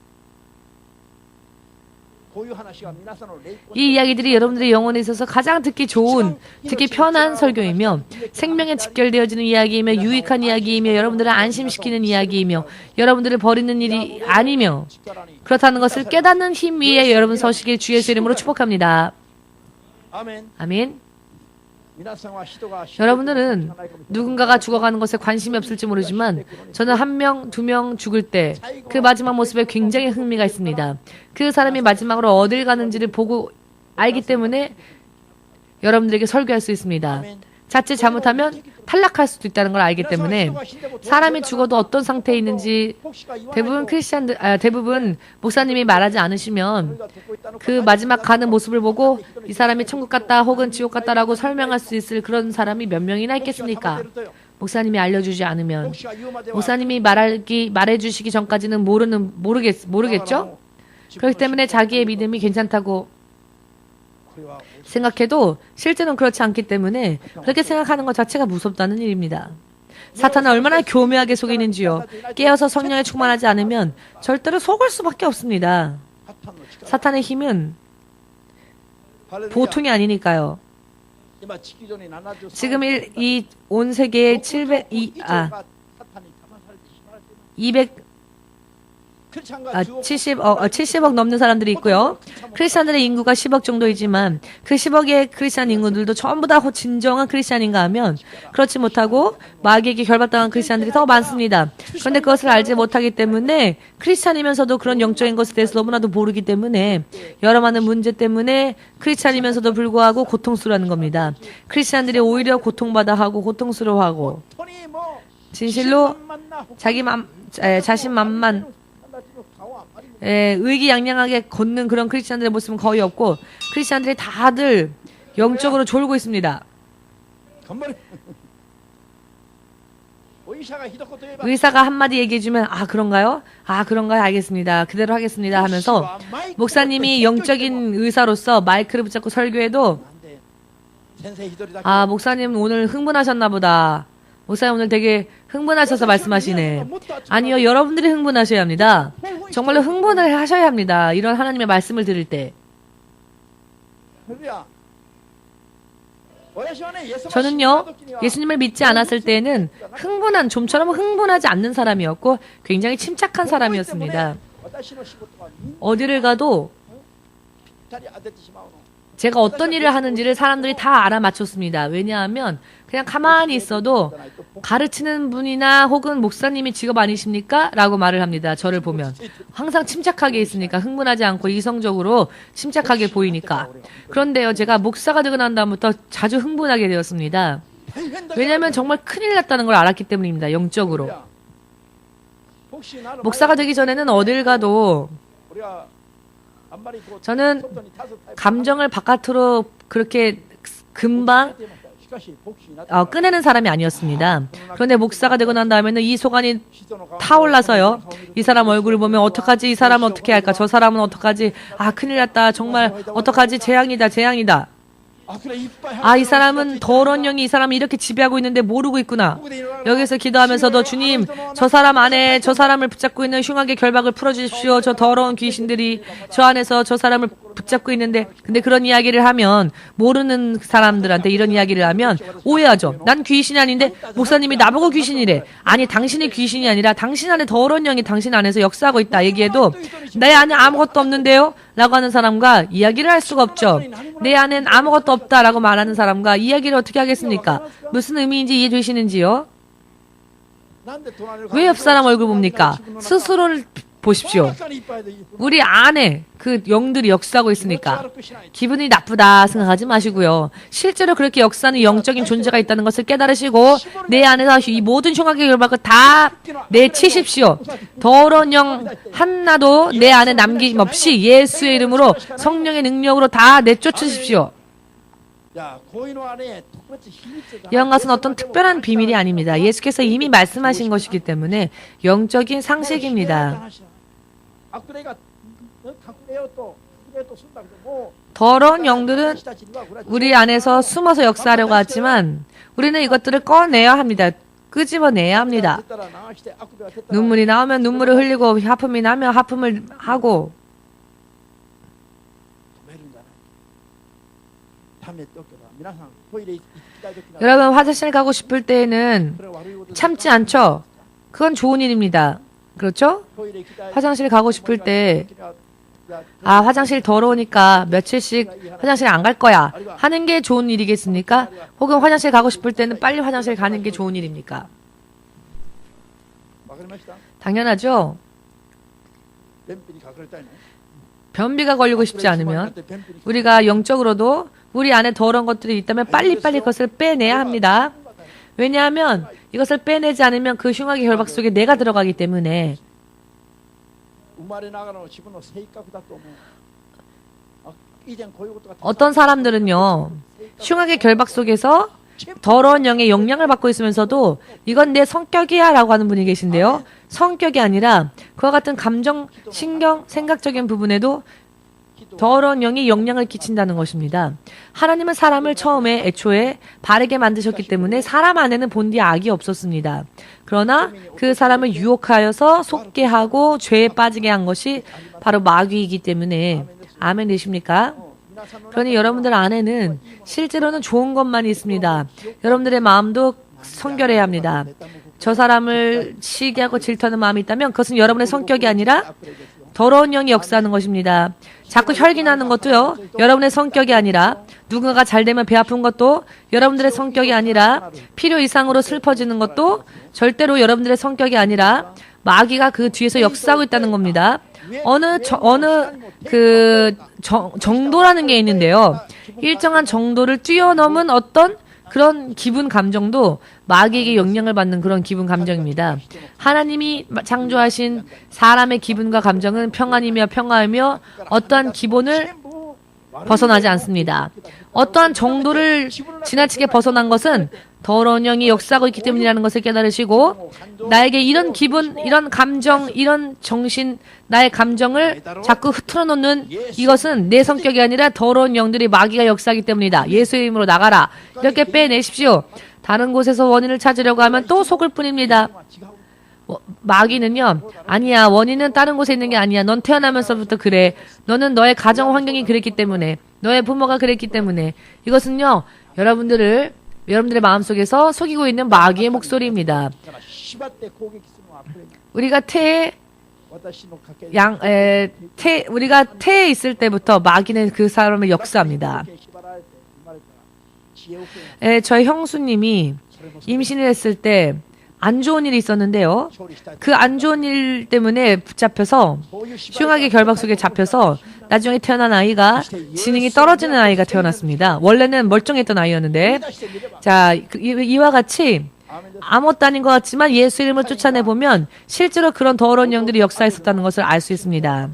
이 이야기들이 여러분들의 영혼에 있어서 가장 듣기 좋은, 듣기 편한 설교이며 생명에 직결되어지는 이야기이며 유익한 이야기이며 여러분들을 안심시키는 이야기이며 여러분들을 버리는 일이 아니며 그렇다는 것을 깨닫는 힘 위에 여러분 서시길 주의 예수 이름으로 축복합니다. 아멘. 여러분들은 누군가가 죽어가는 것에 관심이 없을지 모르지만 저는 1명, 2명 죽을 때 그 마지막 모습에 굉장히 흥미가 있습니다. 그 사람이 마지막으로 어딜 가는지를 보고 알기 때문에 여러분들에게 설교할 수 있습니다. 자칫 잘못하면 탈락할 수도 있다는 걸 알기 때문에 사람이 죽어도 어떤 상태에 있는지 대부분 목사님이 말하지 않으시면 그 마지막 가는 모습을 보고 이 사람이 천국 갔다 혹은 지옥 갔다라고 설명할 수 있을 그런 사람이 몇 명이나 있겠습니까? 목사님이 알려주지 않으면 목사님이 말해주시기 전까지는 모르겠죠? 그렇기 때문에 자기의 믿음이 괜찮다고 생각해도 실제는 그렇지 않기 때문에 그렇게 생각하는 것 자체가 무섭다는 일입니다. 사탄은 얼마나 교묘하게 속이는지요. 깨어서 성령에 충만하지 않으면 절대로 속을 수밖에 없습니다. 사탄의 힘은 보통이 아니니까요. 지금 이 온 세계에 70억 넘는 사람들이 있고요. 크리스찬들의 인구가 10억 정도이지만 그 10억의 크리스찬 인구들도 전부 다 진정한 크리스찬인가 하면 그렇지 못하고 마귀에게 결박당한 크리스찬들이 더 많습니다. 그런데 그것을 알지 못하기 때문에 크리스찬이면서도 그런 영적인 것에 대해서 너무나도 모르기 때문에 여러 많은 문제 때문에 크리스찬이면서도 불구하고 고통스러워하는 겁니다. 크리스찬들이 오히려 고통받아 하고 고통스러워하고 진실로 자신만만 의기양양하게 걷는 그런 크리스찬들의 모습은 거의 없고 크리스찬들이 다들 영적으로 졸고 있습니다. 의사가 한마디 얘기해주면 그런가요? 그런가요? 알겠습니다. 그대로 하겠습니다 하면서 목사님이 영적인 의사로서 마이크를 붙잡고 설교해도 목사님 오늘 흥분하셨나 보다. 목사님 오늘 되게 흥분하셔서 말씀하시네. 아니요, 여러분들이 흥분하셔야 합니다. 정말로 흥분을 하셔야 합니다. 이런 하나님의 말씀을 들을 때. 저는요, 예수님을 믿지 않았을 때에는 좀처럼 흥분하지 않는 사람이었고 굉장히 침착한 사람이었습니다. 어디를 가도 제가 어떤 일을 하는지를 사람들이 다 알아맞혔습니다. 왜냐하면 그냥 가만히 있어도 가르치는 분이나 혹은 목사님이 직업 아니십니까? 라고 말을 합니다. 저를 보면. 항상 침착하게 있으니까 흥분하지 않고 이성적으로 침착하게 보이니까. 그런데요, 제가 목사가 되고 난 다음부터 자주 흥분하게 되었습니다. 왜냐하면 정말 큰일 났다는 걸 알았기 때문입니다. 영적으로. 목사가 되기 전에는 어딜 가도 저는 감정을 바깥으로 그렇게 금방 꺼내는 사람이 아니었습니다. 그런데 목사가 되고 난 다음에는 이 속안이 타올라서요. 이 사람 얼굴을 보면 어떡하지? 이 사람은 어떻게 할까? 저 사람은 어떡하지? 아, 큰일 났다. 정말 어떡하지? 재앙이다. 재앙이다. 아, 이 사람은 더러운 영이 이 사람을 이렇게 지배하고 있는데 모르고 있구나. 여기서 기도하면서도 주님, 저 사람 안에 저 사람을 붙잡고 있는 흉악의 결박을 풀어주십시오. 저 더러운 귀신들이 저 안에서 저 사람을 붙잡고 있는데, 근데 그런 이야기를 하면, 모르는 사람들한테 이런 이야기를 하면 오해하죠. 난 귀신이 아닌데 목사님이 나보고 귀신이래. 아니, 당신이 귀신이 아니라 당신 안에 더러운 영이 당신 안에서 역사하고 있다 얘기해도 내 안에 아무것도 없는데요? 라고 하는 사람과 이야기를 할 수가 없죠. 내 안엔 아무것도 없다라고 말하는 사람과 이야기를 어떻게 하겠습니까? 무슨 의미인지 이해되시는지요? 왜 옆 사람 얼굴 봅니까? 스스로를 보십시오. 우리 안에 그 영들이 역사하고 있으니까 기분이 나쁘다 생각하지 마시고요. 실제로 그렇게 역사하는 영적인 존재가 있다는 것을 깨달으시고 내 안에서 이 모든 흉악의 결박을 다 내치십시오. 더러운 영 하나도 내 안에 남김없이 예수의 이름으로 성령의 능력으로 다 내쫓으십시오. 영것은 어떤 특별한 비밀이 아닙니다. 예수께서 이미 말씀하신 것이기 때문에 영적인 상식입니다. 더러운 영들은 우리 안에서 숨어서 역사하려고 하지만 우리는 이것들을 꺼내야 합니다. 끄집어내야 합니다. 눈물이 나오면 눈물을 흘리고 하품이 나면 하품을 하고 여러분 화장실 가고 싶을 때에는 참지 않죠? 그건 좋은 일입니다. 그렇죠? 화장실 가고 싶을 때 아, 화장실 더러우니까 며칠씩 화장실 안 갈 거야 하는 게 좋은 일이겠습니까? 혹은 화장실 가고 싶을 때는 빨리 화장실 가는 게 좋은 일입니까? 당연하죠. 변비가 걸리고 싶지 않으면 우리가 영적으로도 우리 안에 더러운 것들이 있다면 빨리빨리 그것을 빼내야 합니다. 왜냐하면 이것을 빼내지 않으면 그 흉악의 결박 속에 내가 들어가기 때문에 어떤 사람들은요, 흉악의 결박 속에서 더러운 영의 영향을 받고 있으면서도 이건 내 성격이야 라고 하는 분이 계신데요. 성격이 아니라 그와 같은 감정, 신경, 생각적인 부분에도 더러운 영이 영향을 끼친다는 것입니다. 하나님은 사람을 처음에 애초에 바르게 만드셨기 때문에 사람 안에는 본디 악이 없었습니다. 그러나 그 사람을 유혹하여서 속게 하고 죄에 빠지게 한 것이 바로 마귀이기 때문에 아멘 되십니까? 그러니 여러분들 안에는 실제로는 좋은 것만 있습니다. 여러분들의 마음도 성결해야 합니다. 저 사람을 시기하고 질투하는 마음이 있다면 그것은 여러분의 성격이 아니라 더러운 영이 역사하는 것입니다. 자꾸 혈기나는 것도요, 여러분의 성격이 아니라 누군가가 잘 되면 배 아픈 것도 여러분들의 성격이 아니라 필요 이상으로 슬퍼지는 것도 절대로 여러분들의 성격이 아니라 마귀가 그 뒤에서 역사하고 있다는 겁니다. 정도라는 게 있는데요. 일정한 정도를 뛰어넘은 어떤 그런 기분 감정도 마귀에게 영향을 받는 그런 기분 감정입니다. 하나님이 창조하신 사람의 기분과 감정은 평안이며 평화이며 어떠한 기본을 벗어나지 않습니다. 어떠한 정도를 지나치게 벗어난 것은 더러운 영이 역사하고 있기 때문이라는 것을 깨달으시고 나에게 이런 기분, 이런 감정, 이런 정신, 나의 감정을 자꾸 흐트러 놓는 이것은 내 성격이 아니라 더러운 영들이 마귀가 역사하기 때문이다. 예수의 이름으로 나가라. 이렇게 빼내십시오. 다른 곳에서 원인을 찾으려고 하면 또 속을 뿐입니다. 마귀는요, 아니야, 원인은 다른 곳에 있는 게 아니야. 넌 태어나면서부터 그래. 너는 너의 가정 환경이 그랬기 때문에, 너의 부모가 그랬기 때문에. 이것은요, 여러분들의 마음속에서 속이고 있는 마귀의 목소리입니다. 우리가 태에 우리가 태에 있을 때부터 마귀는 그 사람을 역사합니다. 저희 형수님이 임신을 했을 때 안 좋은 일이 있었는데요. 그 안 좋은 일 때문에 붙잡혀서 흉하게 결박 속에 잡혀서 나중에 태어난 아이가 지능이 떨어지는 아이가 태어났습니다. 원래는 멀쩡했던 아이였는데, 자, 이와 같이 아무것도 아닌 것 같지만 예수 이름을 쫓아내보면 실제로 그런 더러운 영들이 역사했었다는 것을 알 수 있습니다.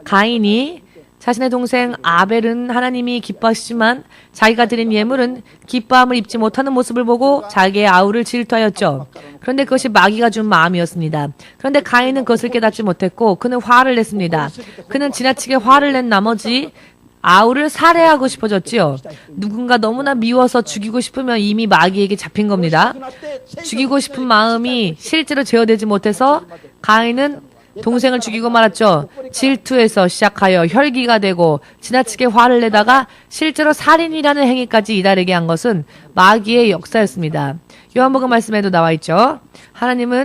가인이 자신의 동생 아벨은 하나님이 기뻐하시지만 자기가 드린 예물은 기뻐함을 입지 못하는 모습을 보고 자기의 아우를 질투하였죠. 그런데 그것이 마귀가 준 마음이었습니다. 그런데 가인은 그것을 깨닫지 못했고 그는 화를 냈습니다. 그는 지나치게 화를 낸 나머지 아우를 살해하고 싶어졌지요. 누군가 너무나 미워서 죽이고 싶으면 이미 마귀에게 잡힌 겁니다. 죽이고 싶은 마음이 실제로 제어되지 못해서 가인은 동생을 죽이고 말았죠. 질투에서 시작하여 혈기가 되고 지나치게 화를 내다가 실제로 살인이라는 행위까지 이다르게 한 것은 마귀의 역사였습니다. 요한복음 말씀에도 나와 있죠.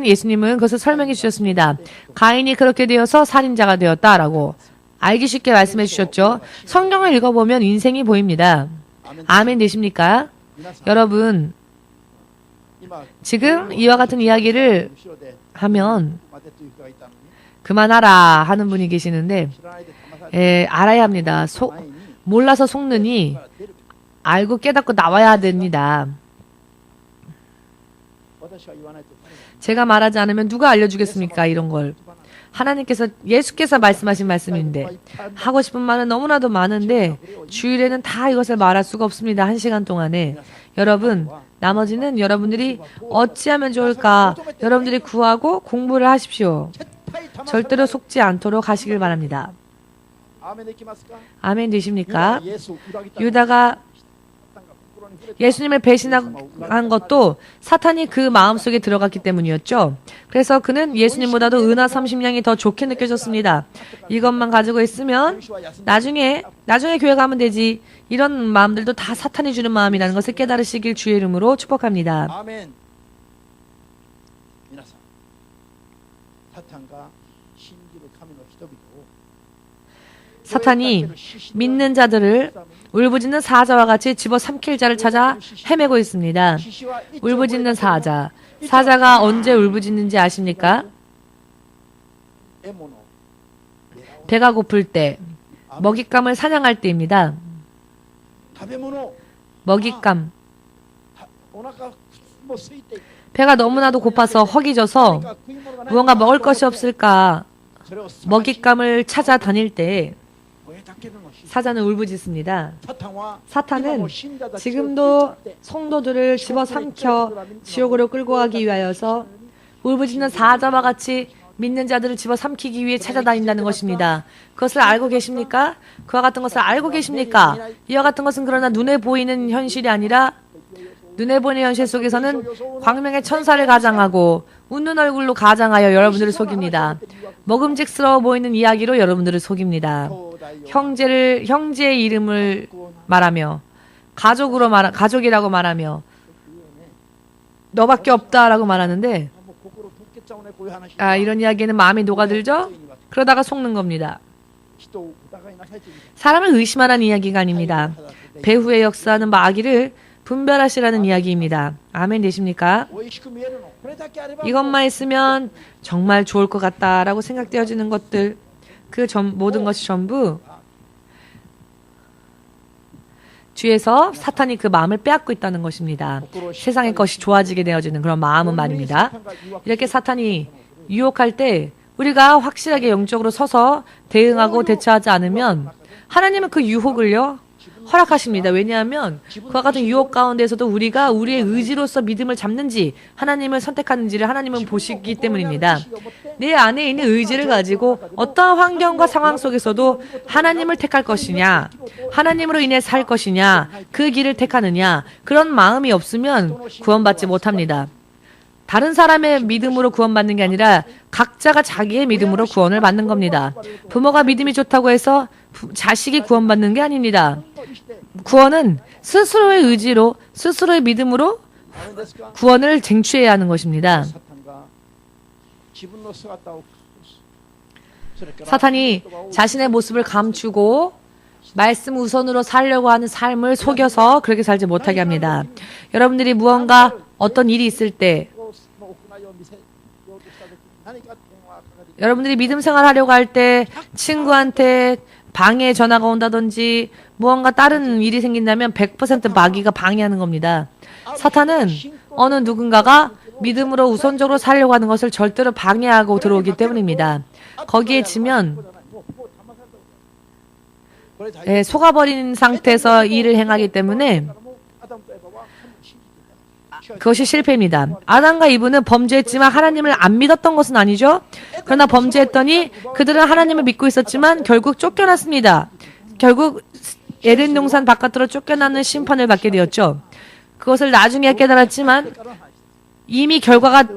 예수님은 그것을 설명해 주셨습니다. 가인이 그렇게 되어서 살인자가 되었다라고 알기 쉽게 말씀해 주셨죠. 성경을 읽어보면 인생이 보입니다. 아멘 되십니까? 여러분, 지금 이와 같은 이야기를 하면 그만하라 하는 분이 계시는데, 알아야 합니다. 몰라서 속느니 알고 깨닫고 나와야 됩니다. 제가 말하지 않으면 누가 알려주겠습니까? 이런 걸. 예수께서 말씀하신 말씀인데, 하고 싶은 말은 너무나도 많은데 주일에는 다 이것을 말할 수가 없습니다. 1시간 동안에. 여러분, 나머지는 여러분들이 어찌하면 좋을까? 여러분들이 구하고 공부를 하십시오. 절대로 속지 않도록 하시길 바랍니다. 아멘 되십니까? 유다가 예수님을 배신한 것도 사탄이 그 마음속에 들어갔기 때문이었죠. 그래서 그는 예수님보다도 은하 30냥이 더 좋게 느껴졌습니다. 이것만 가지고 있으면 나중에 교회 가면 되지. 이런 마음들도 다 사탄이 주는 마음이라는 것을 깨달으시길 주의 이름으로 축복합니다. 아멘. 사탄이 믿는 자들을 울부짖는 사자와 같이 집어삼킬 자를 찾아 헤매고 있습니다. 울부짖는 사자가 언제 울부짖는지 아십니까? 배가 고플 때, 먹잇감을 사냥할 때입니다. 먹잇감. 배가 너무나도 고파서 허기져서 무언가 먹을 것이 없을까 먹잇감을 찾아다닐 때 사자는 울부짖습니다. 사탄은 지금도 성도들을 집어삼켜 지옥으로 끌고 가기 위하여서 울부짖는 사자와 같이 믿는 자들을 집어삼키기 위해 찾아다닌다는 것입니다. 그것을 알고 계십니까? 그와 같은 것을 알고 계십니까? 이와 같은 것은 그러나 눈에 보이는 현실이 아니라 눈에 보이는 현실 속에서는 광명의 천사를 가장하고 웃는 얼굴로 가장하여 여러분들을 속입니다. 먹음직스러워 보이는 이야기로 여러분들을 속입니다. 형제의 이름을 말하며 가족이라고 말하며 너밖에 없다라고 말하는데 이런 이야기에는 마음이 녹아들죠? 그러다가 속는 겁니다. 사람을 의심하라는 이야기가 아닙니다. 배후의 역사하는 마귀를 분별하시라는 이야기입니다. 아멘 되십니까? 이것만 있으면 정말 좋을 것 같다라고 생각되어지는 것들, 모든 것이 전부 뒤에서 사탄이 그 마음을 빼앗고 있다는 것입니다. 세상의 것이 좋아지게 되어지는 그런 마음은 말입니다. 이렇게 사탄이 유혹할 때 우리가 확실하게 영적으로 서서 대응하고 대처하지 않으면 하나님은 그 유혹을요 허락하십니다. 왜냐하면 그와 같은 유혹 가운데서도 우리가 우리의 의지로서 믿음을 잡는지 하나님을 선택하는지를 하나님은 보시기 때문입니다. 내 안에 있는 의지를 가지고 어떠한 환경과 상황 속에서도 하나님을 택할 것이냐, 하나님으로 인해 살 것이냐, 그 길을 택하느냐, 그런 마음이 없으면 구원받지 못합니다. 다른 사람의 믿음으로 구원받는 게 아니라 각자가 자기의 믿음으로 구원을 받는 겁니다. 부모가 믿음이 좋다고 해서 자식이 구원받는 게 아닙니다. 구원은 스스로의 의지로, 스스로의 믿음으로 구원을 쟁취해야 하는 것입니다. 사탄이 자신의 모습을 감추고 말씀 우선으로 살려고 하는 삶을 속여서 그렇게 살지 못하게 합니다. 여러분들이 무언가 어떤 일이 있을 때 여러분들이 믿음 생활하려고 할 때 친구한테 방해 전화가 온다든지 무언가 다른 일이 생긴다면 100% 마귀가 방해하는 겁니다. 사탄은 어느 누군가가 믿음으로 우선적으로 살려고 하는 것을 절대로 방해하고 들어오기 때문입니다. 거기에 지면 속아버린 상태에서 일을 행하기 때문에 그것이 실패입니다. 아담과 이브는 범죄했지만 하나님을 안 믿었던 것은 아니죠. 그러나 범죄했더니 그들은 하나님을 믿고 있었지만 결국 쫓겨났습니다. 결국 에덴 동산 바깥으로 쫓겨나는 심판을 받게 되었죠. 그것을 나중에 깨달았지만 이미 결과가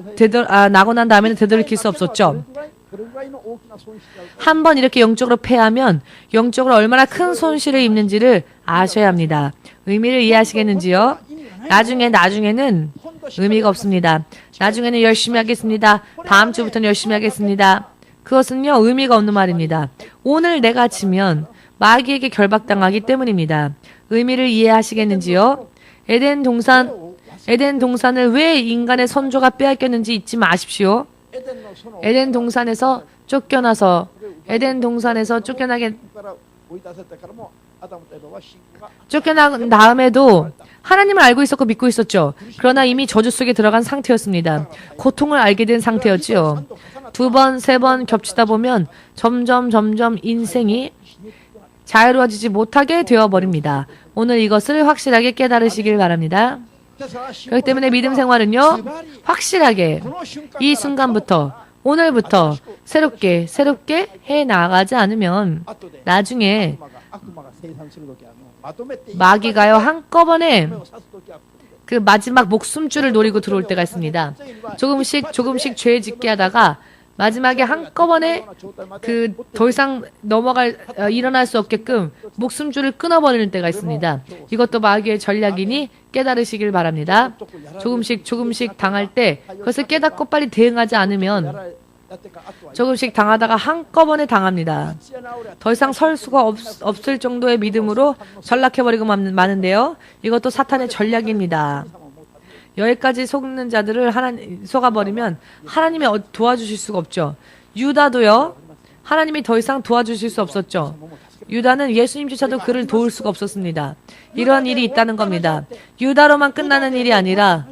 나고 난 다음에는 되돌이킬 수 없었죠. 한번 이렇게 영적으로 패하면 영적으로 얼마나 큰 손실을 입는지를 아셔야 합니다. 의미를 이해하시겠는지요? 나중에는 의미가 없습니다. 나중에는 열심히 하겠습니다. 다음 주부터는 열심히 하겠습니다. 그것은요, 의미가 없는 말입니다. 오늘 내가 지면 마귀에게 결박당하기 때문입니다. 의미를 이해하시겠는지요? 에덴 동산을 왜 인간의 선조가 빼앗겼는지 잊지 마십시오. 에덴 동산에서 쫓겨난 다음에도 하나님을 알고 있었고 믿고 있었죠. 그러나 이미 저주 속에 들어간 상태였습니다. 고통을 알게 된 상태였지요. 2번, 3번 겹치다 보면 점점 인생이 자유로워지지 못하게 되어버립니다. 오늘 이것을 확실하게 깨달으시길 바랍니다. 그렇기 때문에 믿음 생활은요, 확실하게 이 순간부터, 오늘부터 새롭게 해 나가지 않으면 나중에 마귀가요, 한꺼번에 그 마지막 목숨줄을 노리고 들어올 때가 있습니다. 조금씩 죄 짓게 하다가 마지막에 한꺼번에 더 이상 일어날 수 없게끔 목숨줄을 끊어버리는 때가 있습니다. 이것도 마귀의 전략이니 깨달으시길 바랍니다. 조금씩 당할 때 그것을 깨닫고 빨리 대응하지 않으면 조금씩 당하다가 한꺼번에 당합니다. 더 이상 설 수가 없을 정도의 믿음으로 전락해버리고 마는데요. 이것도 사탄의 전략입니다. 여기까지 속는 자들을 속아버리면 하나님이 도와주실 수가 없죠. 유다도요, 하나님이 더 이상 도와주실 수 없었죠. 유다는 예수님조차도 그를 도울 수가 없었습니다. 이런 일이 있다는 겁니다. 유다로만 끝나는 일이 아니라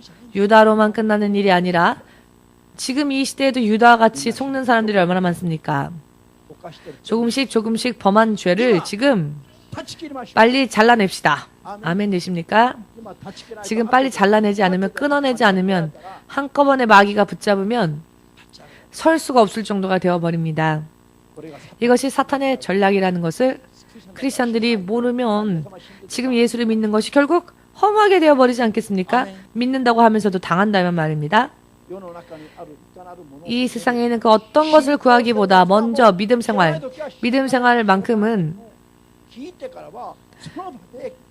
지금 이 시대에도 유다와 같이 속는 사람들이 얼마나 많습니까? 조금씩 범한 죄를 지금 빨리 잘라냅시다. 아멘 되십니까? 지금 빨리 잘라내지 않으면, 끊어내지 않으면 한꺼번에 마귀가 붙잡으면 설 수가 없을 정도가 되어버립니다. 이것이 사탄의 전략이라는 것을 크리스천들이 모르면 지금 예수를 믿는 것이 결국 허무하게 되어버리지 않겠습니까? 믿는다고 하면서도 당한다면 말입니다. 이 세상에 있는 그 어떤 것을 구하기보다 먼저 믿음 생활만큼은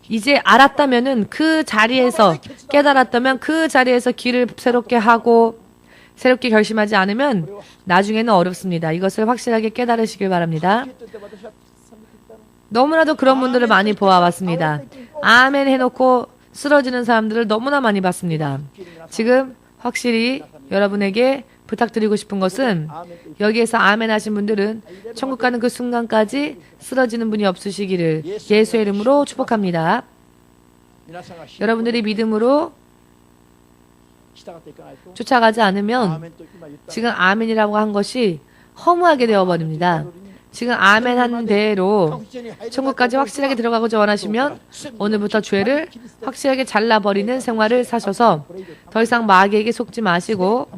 이제 알았다면은 그 자리에서 깨달았다면 그 자리에서 길을 새롭게 하고 새롭게 결심하지 않으면 나중에는 어렵습니다. 이것을 확실하게 깨달으시길 바랍니다. 너무나도 그런 분들을 많이 보아왔습니다. 아멘 해놓고 쓰러지는 사람들을 너무나 많이 봤습니다. 지금 확실히 여러분에게 부탁드리고 싶은 것은 여기에서 아멘 하신 분들은 천국 가는 그 순간까지 쓰러지는 분이 없으시기를 예수의 이름으로 축복합니다. 여러분들이 믿음으로 쫓아가지 않으면 지금 아멘이라고 한 것이 허무하게 되어버립니다. 지금 아멘 한 대로 천국까지 확실하게 들어가고자 원하시면 오늘부터 죄를 확실하게 잘라버리는 생활을 사셔서 더 이상 마귀에게 속지 마시고,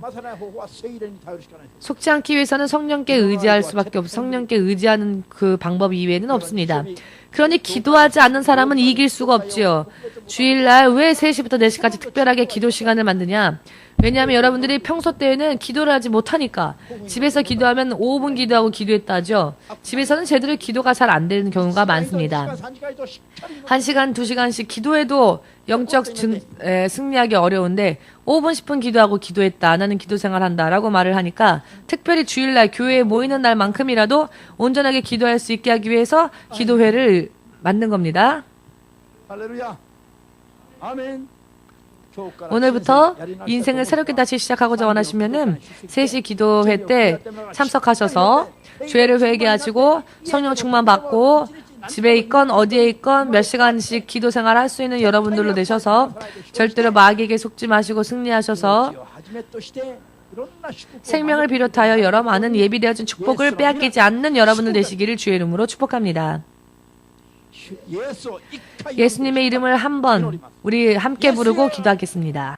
속지 않기 위해서는 성령께 의지할 수밖에 없고 성령께 의지하는 그 방법 이외에는 없습니다. 그러니 기도하지 않는 사람은 이길 수가 없지요. 주일날 왜 3시부터 4시까지 특별하게 기도 시간을 만드냐? 왜냐하면 여러분들이 평소 때에는 기도를 하지 못하니까 집에서 기도하면 5분 기도하고 기도했다죠. 집에서는 제대로 기도가 잘 안 되는 경우가 많습니다. 1시간, 2시간씩 기도해도 영적 승리하기 어려운데 5분, 10분 기도하고 기도했다. 나는 기도 생활한다. 라고 말을 하니까 특별히 주일날 교회에 모이는 날만큼이라도 온전하게 기도할 수 있게 하기 위해서 기도회를 만든 겁니다. 할렐루야. 아멘. 오늘부터 인생을 새롭게 다시 시작하고자 원하시면은 3시 기도회 때 참석하셔서 죄를 회개하시고 성령 충만 받고 집에 있건 어디에 있건 몇 시간씩 기도 생활 할 수 있는 여러분들로 되셔서 절대로 마귀에게 속지 마시고 승리하셔서 생명을 비롯하여 여러 많은 예비되어진 축복을 빼앗기지 않는 여러분들 되시기를 주의 이름으로 축복합니다. 예수님의 이름을 한번 우리 함께 부르고 기도하겠습니다.